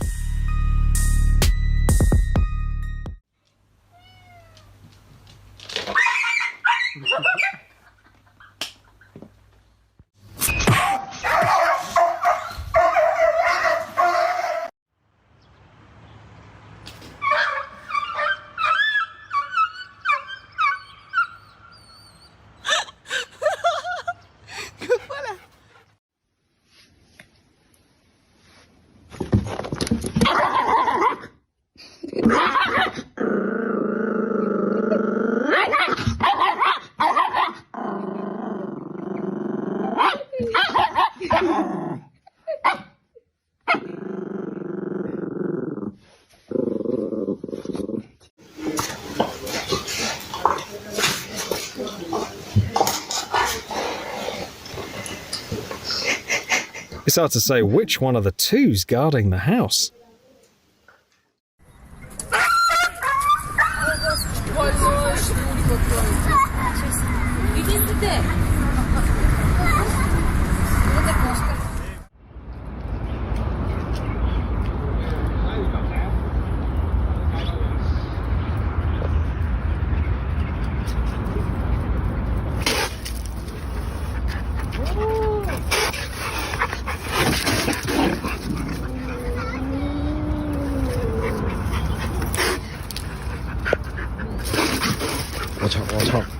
It's hard to say which one of the two's guarding the house.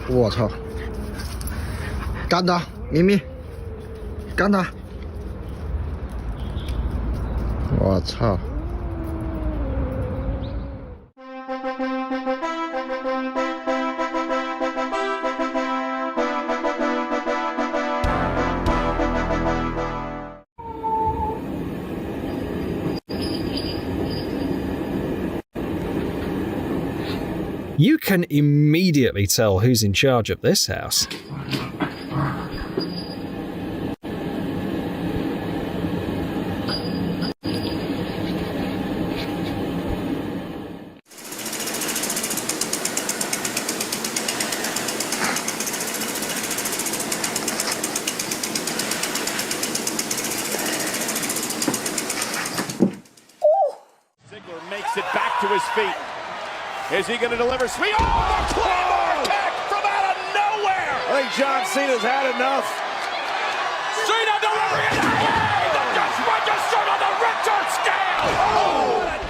我操！干他，咪咪，干他！我操！ You can immediately tell who's in charge of this house. Ziggler makes it back to his feet. Is he going to deliver sweet? Oh, the Claymore kick from out of nowhere! I think John Cena's had enough. Cena delivering it! Hey, the just registered on the Richter scale! Oh, what a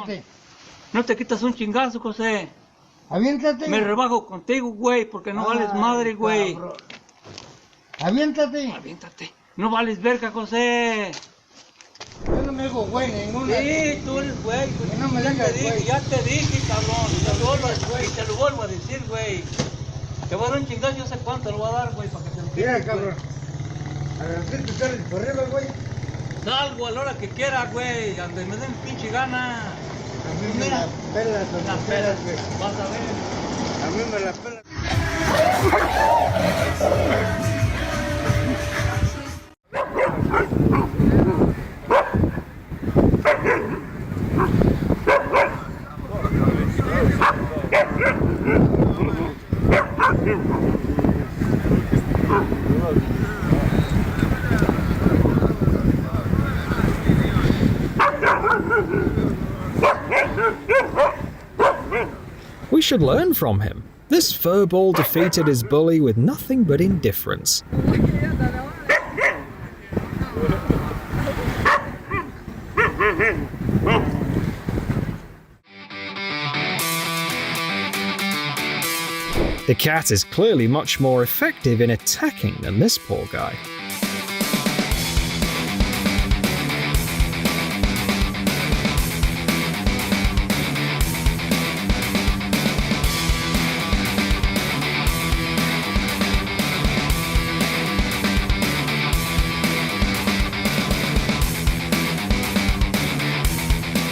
knee! No te quitas un chingazo, José. Aviéntate. Me rebajo contigo, güey, porque no vales madre, güey. Aviéntate. Aviéntate. No vales verga, José. Yo no me hago güey ninguna. Sí, tú eres güey. No me digas, güey. Ya te dije, cabrón. Te lo vuelvo a decir, güey. Te voy a dar un chingazo, yo sé cuánto lo voy a dar, güey, para que te entiendas. Mira, cabrón. A ver, ¿qué te sales por arriba, güey? Salgo a la hora que quiera, güey. Donde me den pinche gana. A mí me la pelas, güey. Vas a ver. A mí me la pelas. We should learn from him. This furball defeated his bully with nothing but indifference. The cat is clearly much more effective in attacking than this poor guy.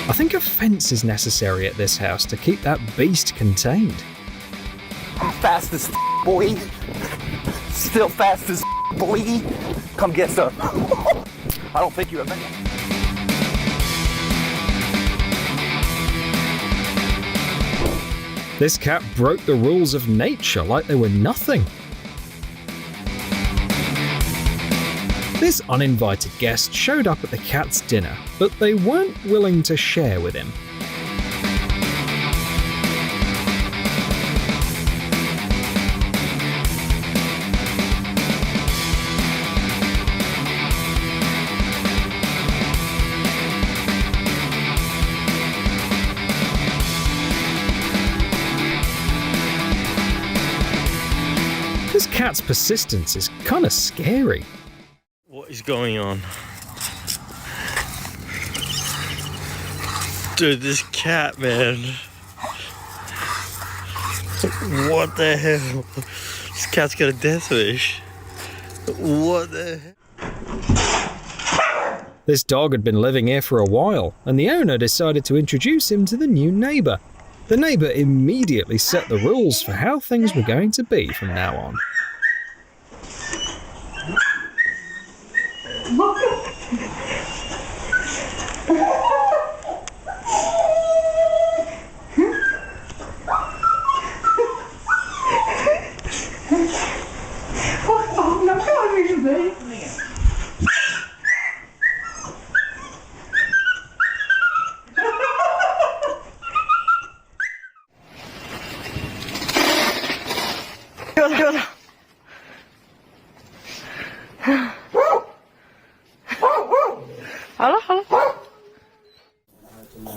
I think a fence is necessary at this house to keep that beast contained. I'm fast as boy. Still fast as boy. Come get some. I don't think you have any. This cat broke the rules of nature like they were nothing. This uninvited guest showed up at the cat's dinner, but they weren't willing to share with him. This cat's persistence is kinda scary. What is going on? Dude, this cat, man. What the hell? This cat's got a death wish. What the hell? This dog had been living here for a while, and the owner decided to introduce him to the new neighbour. The neighbour immediately set the rules for how things were going to be from now on.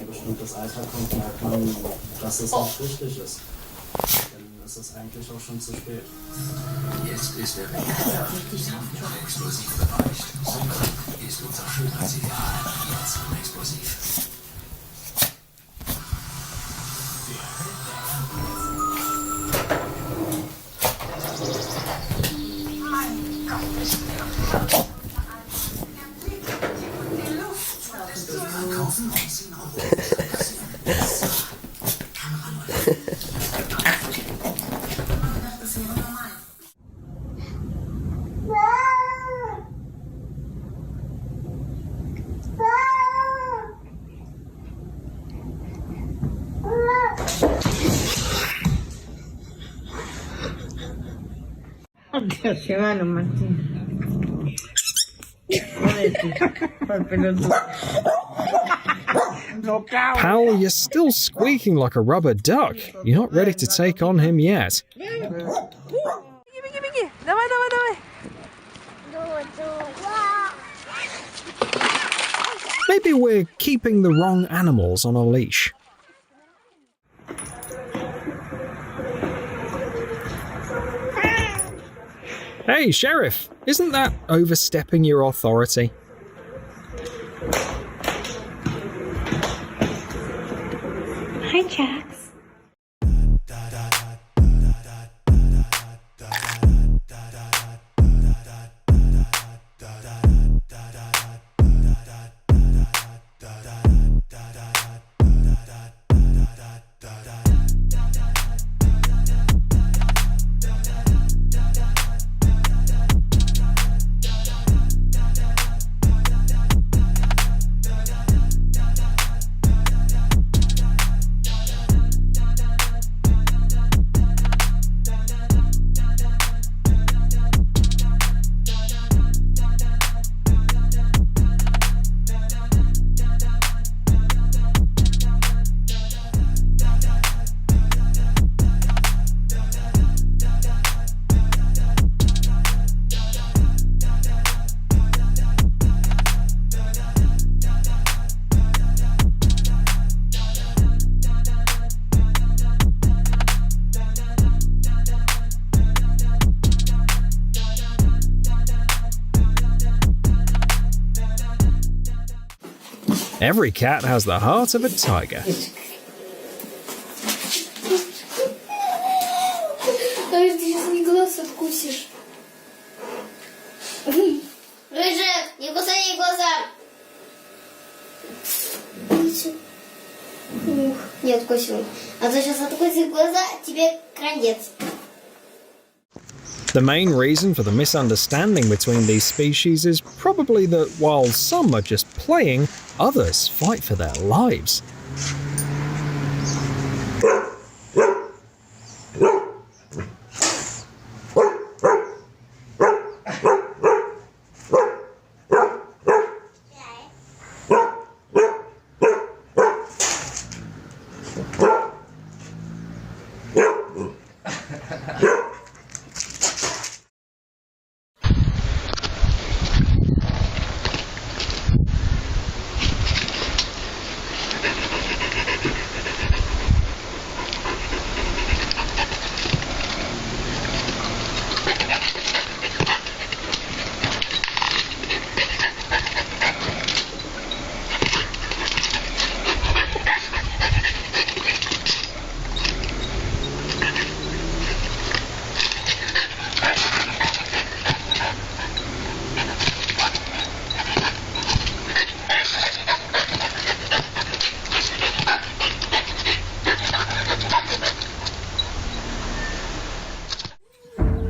Bestimmtes Alter kommt, merkt man, dass es nicht richtig ist. Dann ist es eigentlich auch schon zu spät. Jetzt ist der explosiv erreicht. So krank ist unser Schönheitsideal. Jetzt im Explosiv. Mein Gott, ist der Pal, you're still squeaking like a rubber duck. You're not ready to take on him yet. Maybe we're keeping the wrong animals on a leash. Hey, Sheriff, isn't that overstepping your authority? Hi, Jax. Every cat has the heart of a tiger. Глаз откусишь. Рыжик, не кусай ей глаза. Ух, не откусил. А то сейчас откусишь глаза, тебе конец. The main reason for the misunderstanding between these species is probably that while some are just playing, others fight for their lives.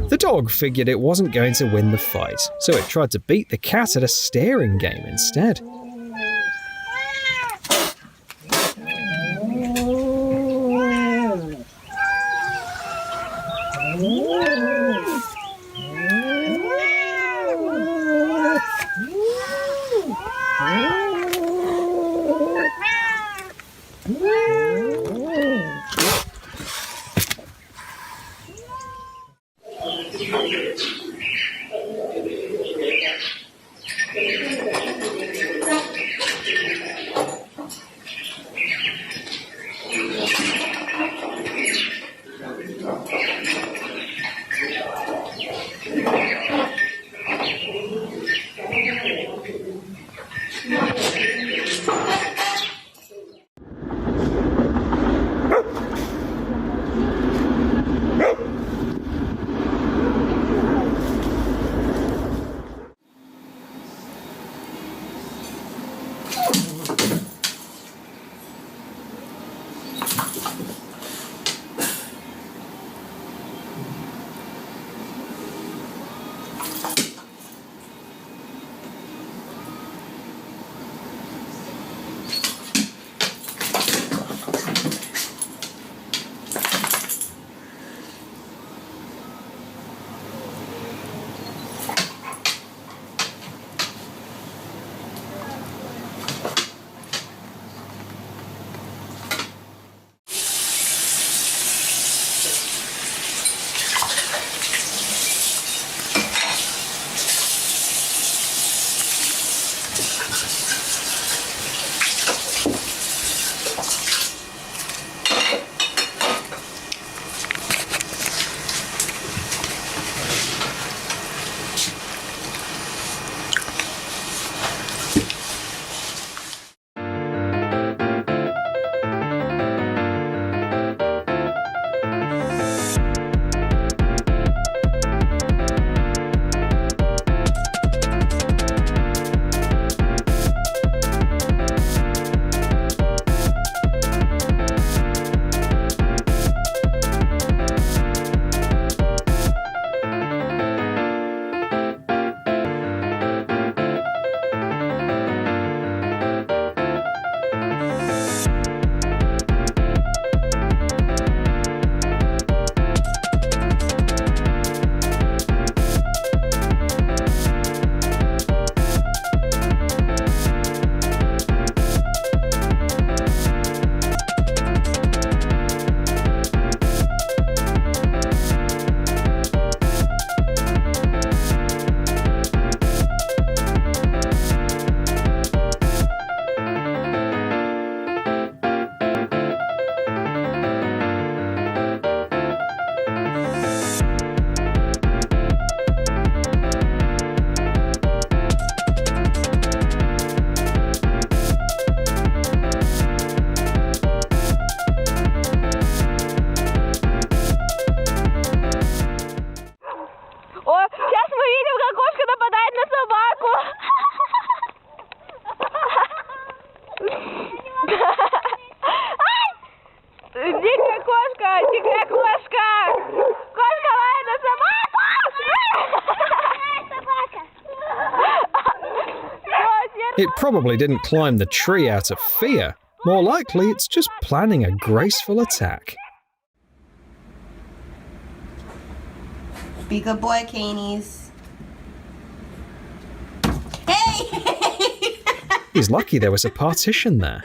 The dog figured it wasn't going to win the fight, so it tried to beat the cat at a staring game instead. Маленькая кошка! Кошка лает на собаку! It probably didn't climb the tree out of fear. More likely, it's just planning a graceful attack. Be good boy, Canis. Hey! He's lucky there was a partition there.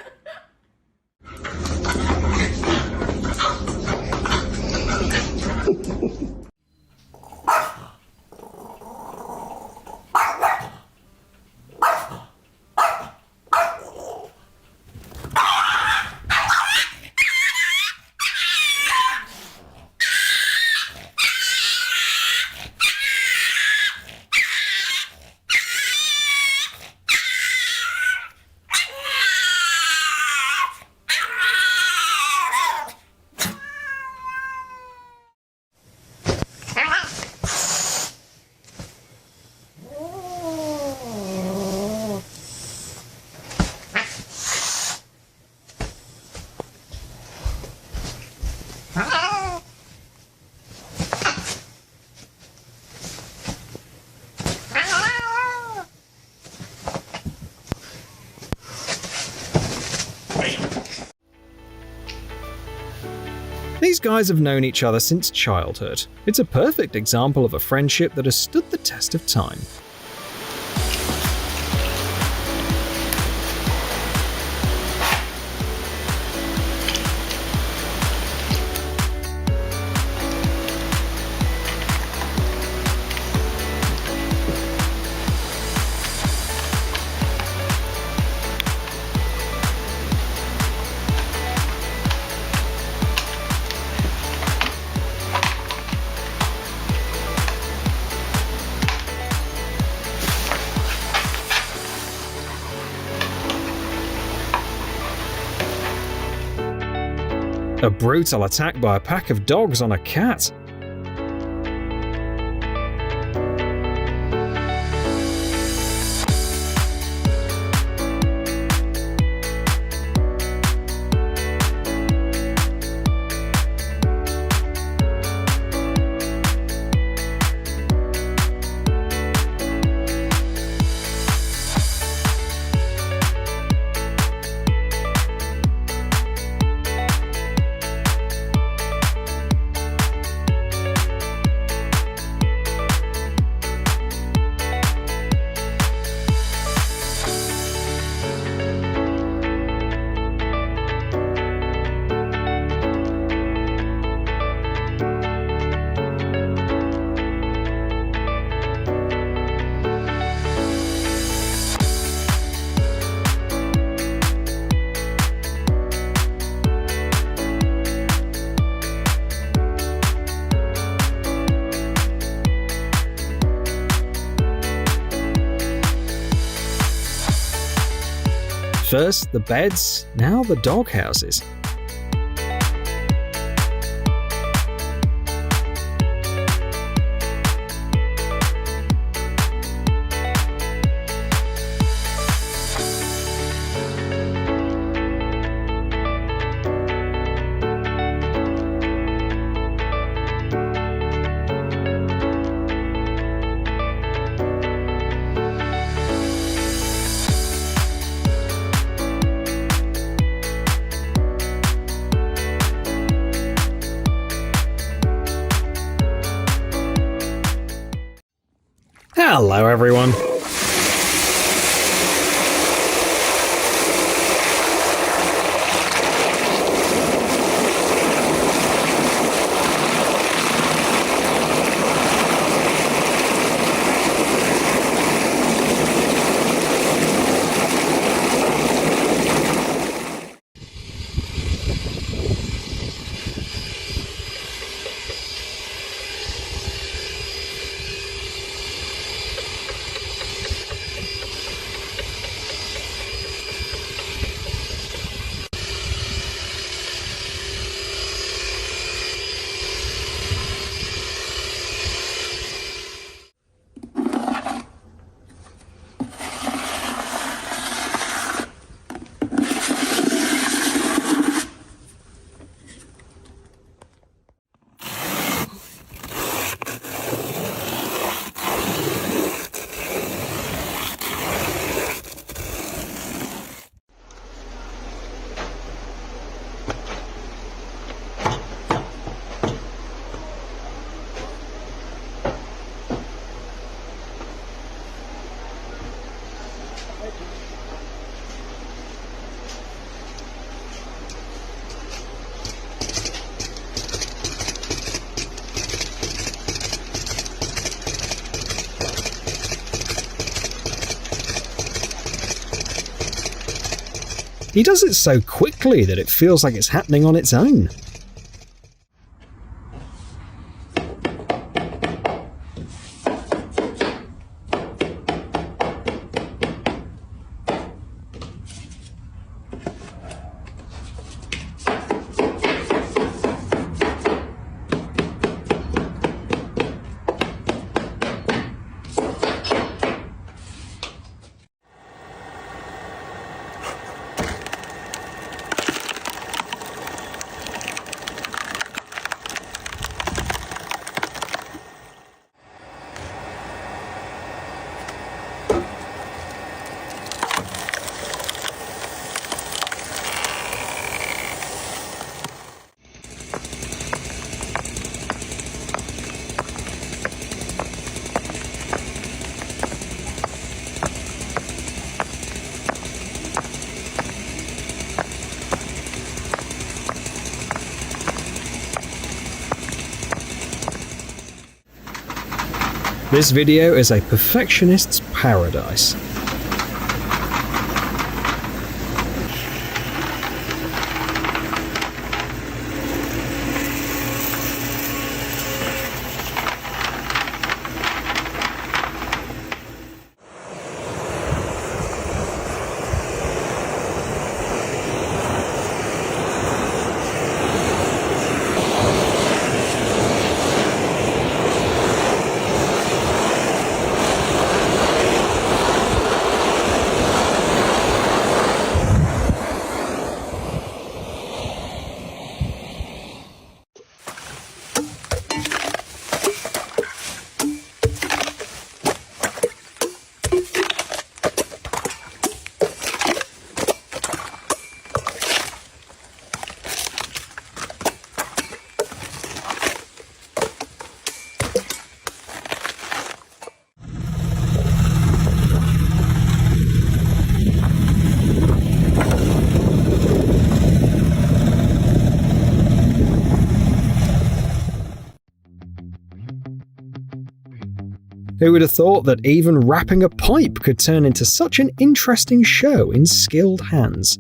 These guys have known each other since childhood. It's a perfect example of a friendship that has stood the test of time. A brutal attack by a pack of dogs on a cat. First the beds, now the dog houses. Hello everyone. He does it so quickly that it feels like it's happening on its own. This video is a perfectionist's paradise. Who would have thought that even wrapping a pipe could turn into such an interesting show in skilled hands?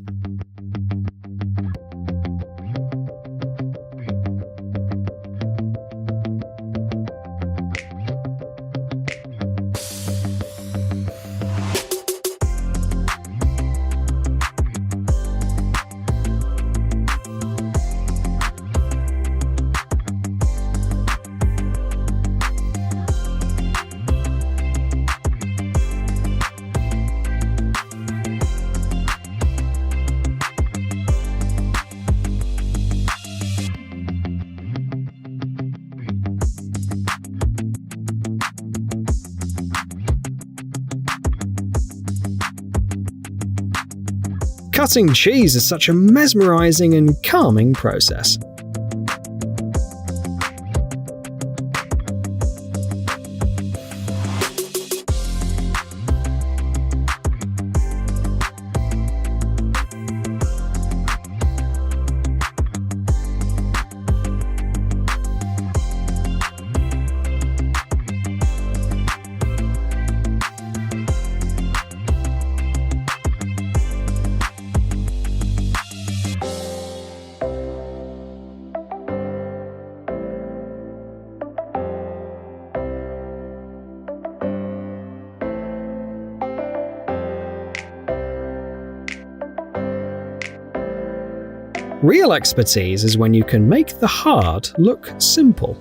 Cutting cheese is such a mesmerizing and calming process. Real expertise is when you can make the hard look simple.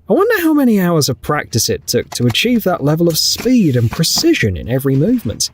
I wonder how many hours of practice it took to achieve that level of speed and precision in every movement.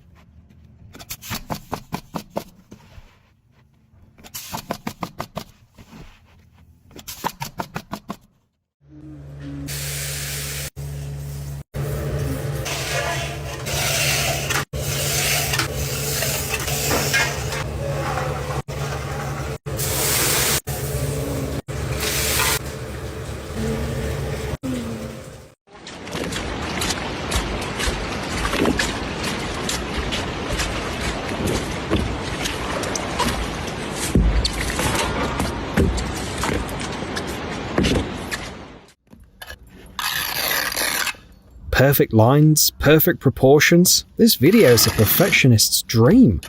Perfect lines, perfect proportions. This video is a perfectionist's dream.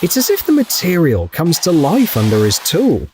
It's as if the material comes to life under his tool.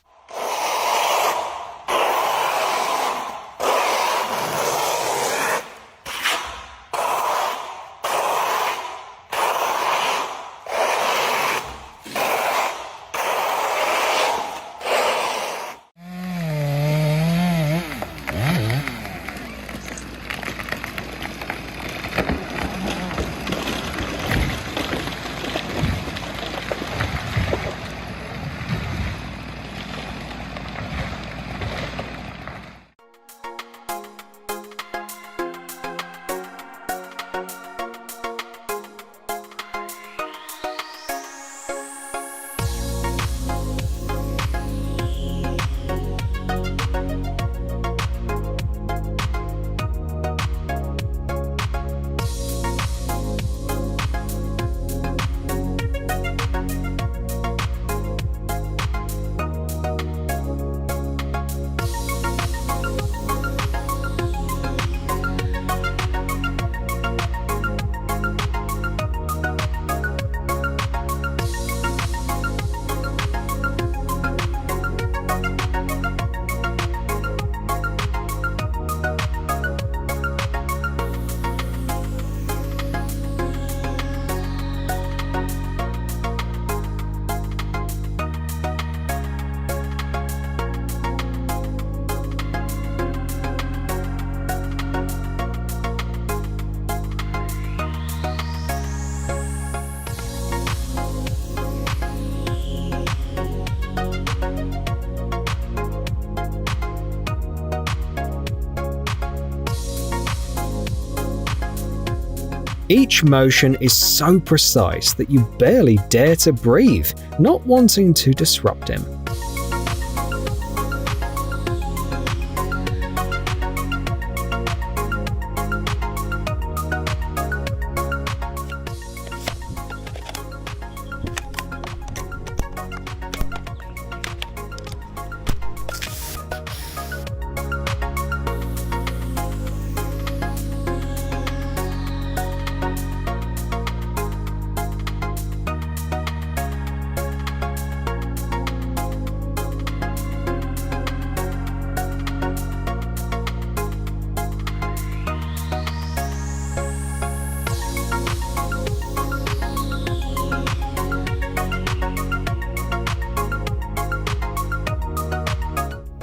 Each motion is so precise that you barely dare to breathe, not wanting to disrupt him.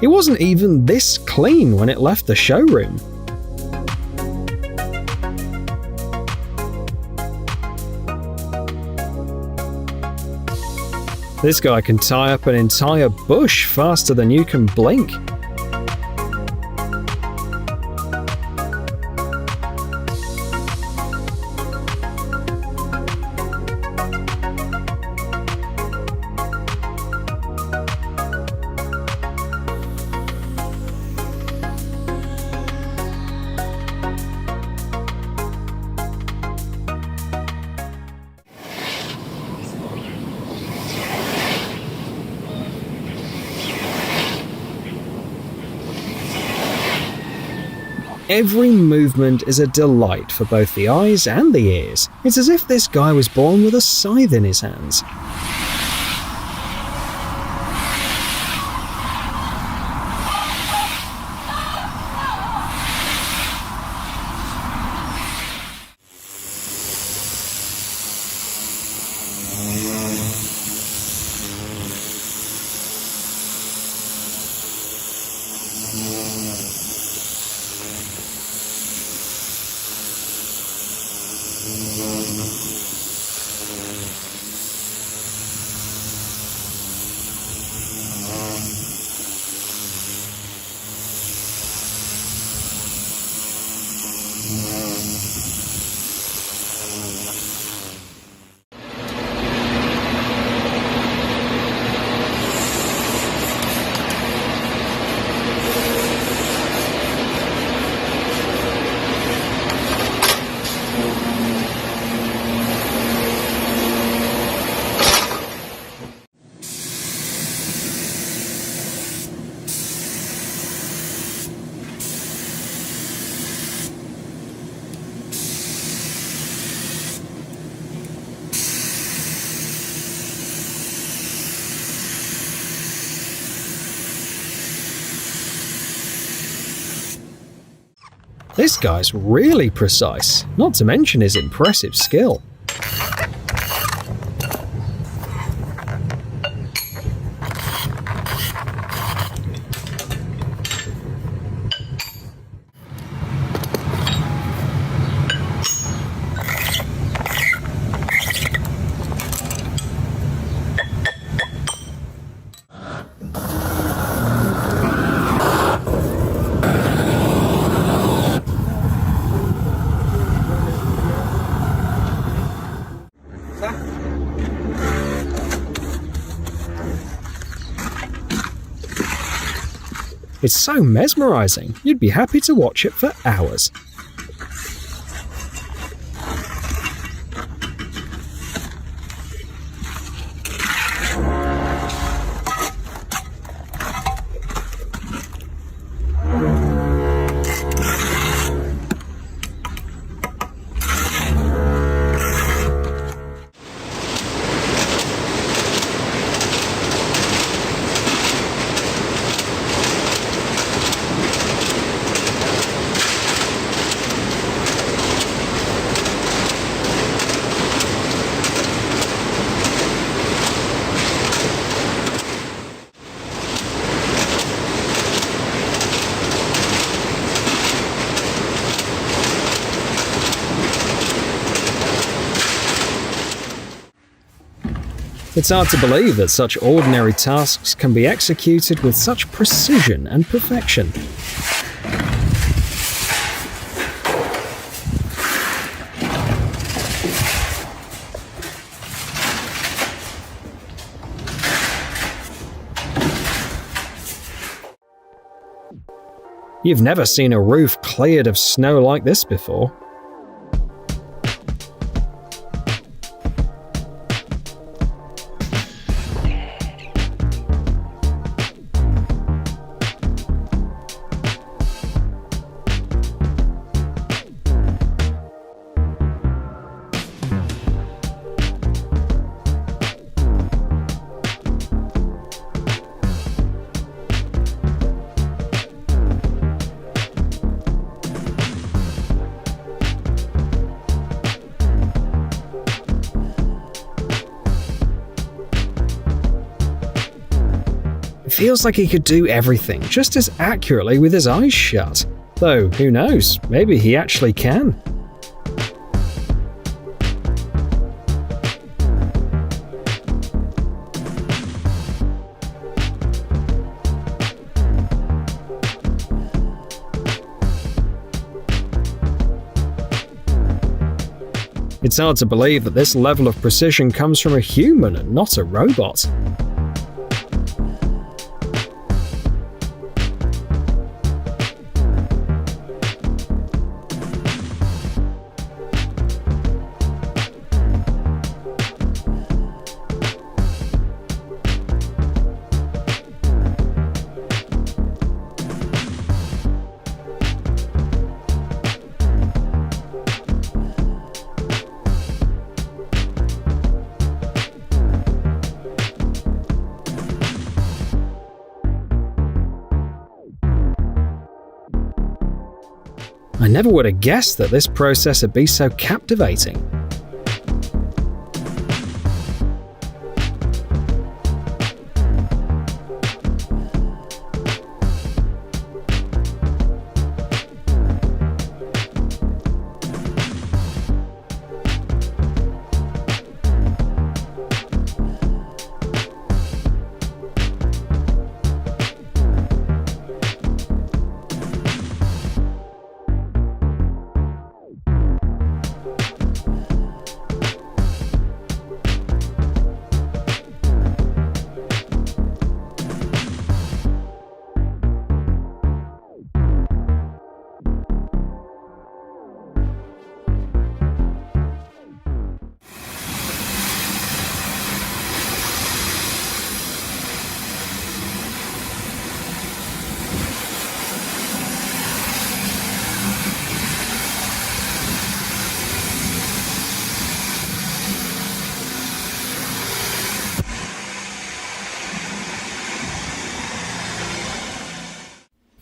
It wasn't even this clean when it left the showroom. This guy can tie up an entire bush faster than you can blink. Every movement is a delight for both the eyes and the ears. It's as if this guy was born with a scythe in his hands. This guy's really precise, not to mention his impressive skill. It's so mesmerizing, you'd be happy to watch it for hours. It's hard to believe that such ordinary tasks can be executed with such precision and perfection. You've never seen a roof cleared of snow like this before. Feels like he could do everything just as accurately with his eyes shut. Though, who knows, maybe he actually can. It's hard to believe that this level of precision comes from a human and not a robot. I never would have guessed that this process would be so captivating.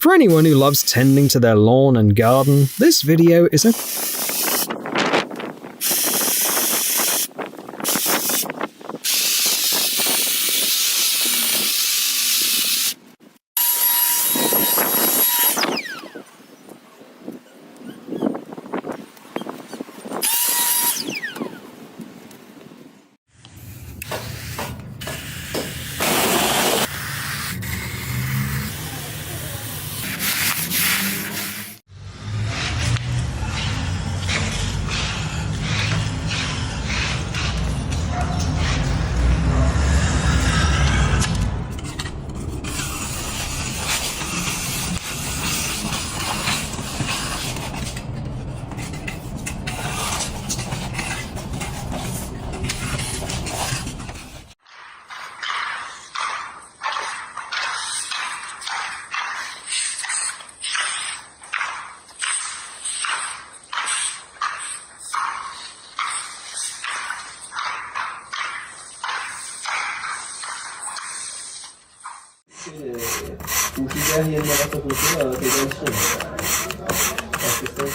For anyone who loves tending to their lawn and garden, this video is a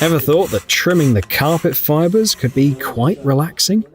Ever thought that trimming the carpet fibers could be quite relaxing?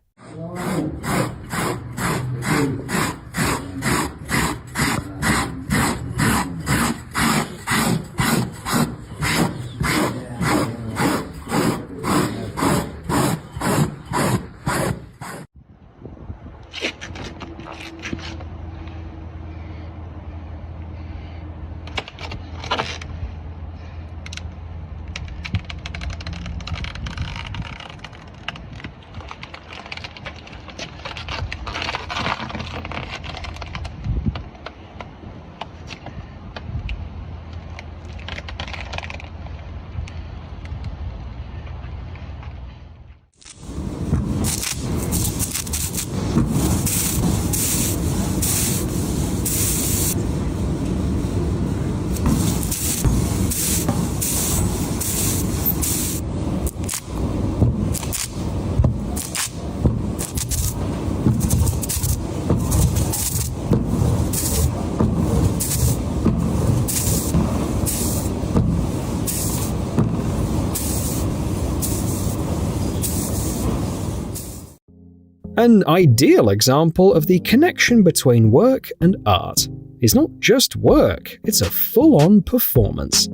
An ideal example of the connection between work and art. It's not just work, it's a full-on performance.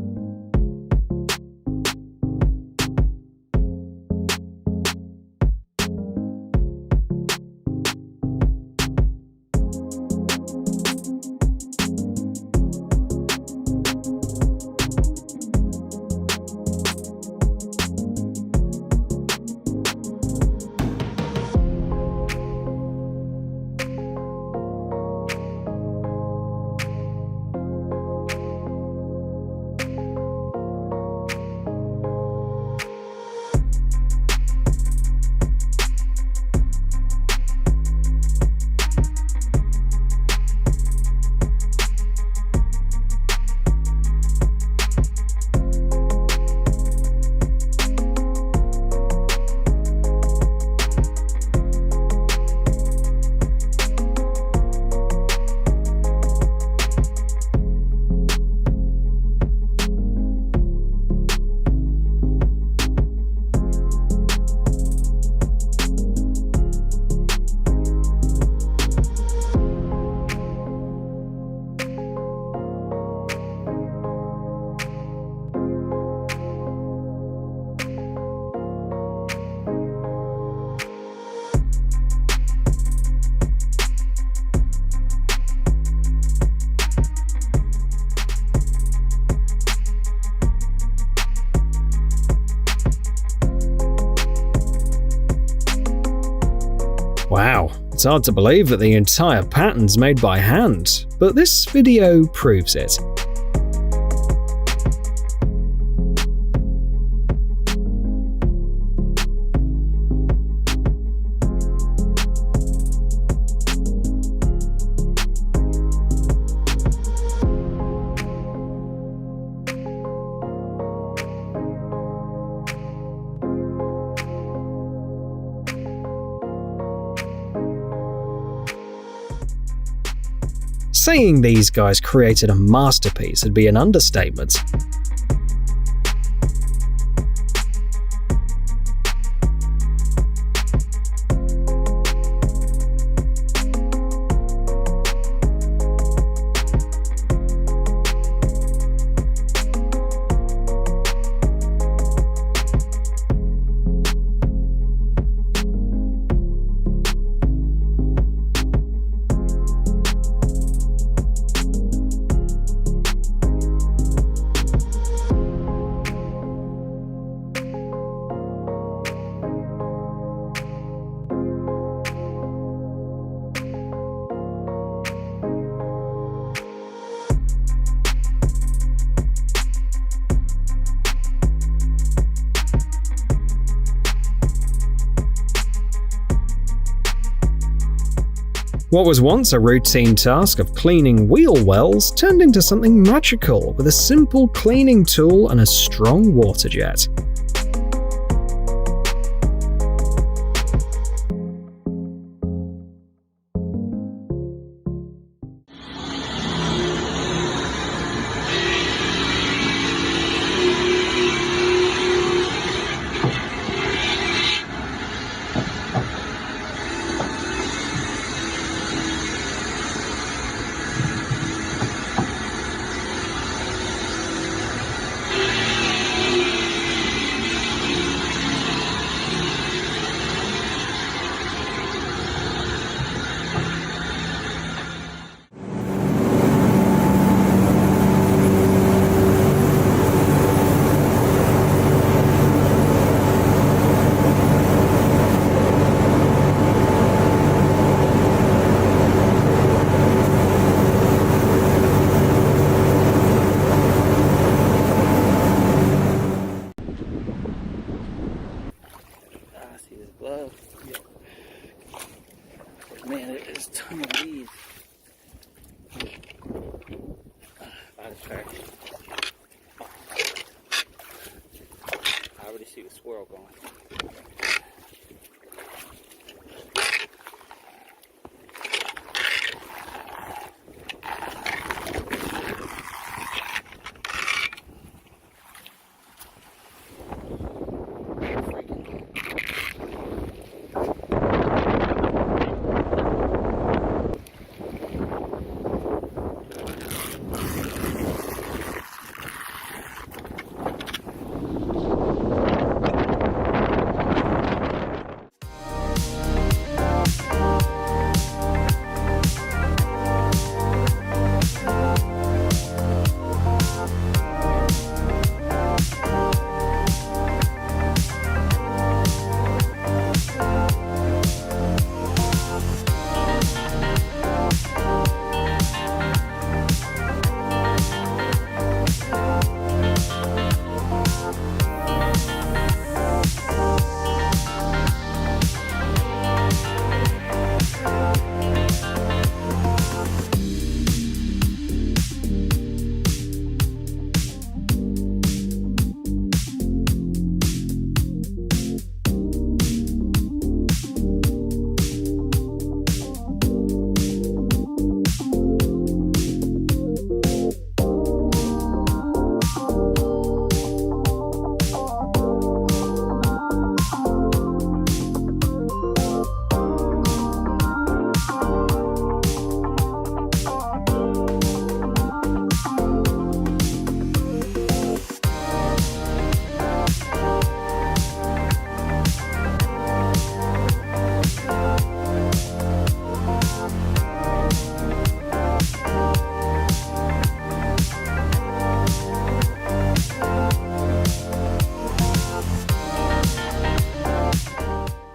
Wow, it's hard to believe that the entire pattern's made by hand, but this video proves it. Saying these guys created a masterpiece would be an understatement. What was once a routine task of cleaning wheel wells turned into something magical with a simple cleaning tool and a strong water jet. Man, there's a ton of leaves. Out of track. I already see the squirrel going.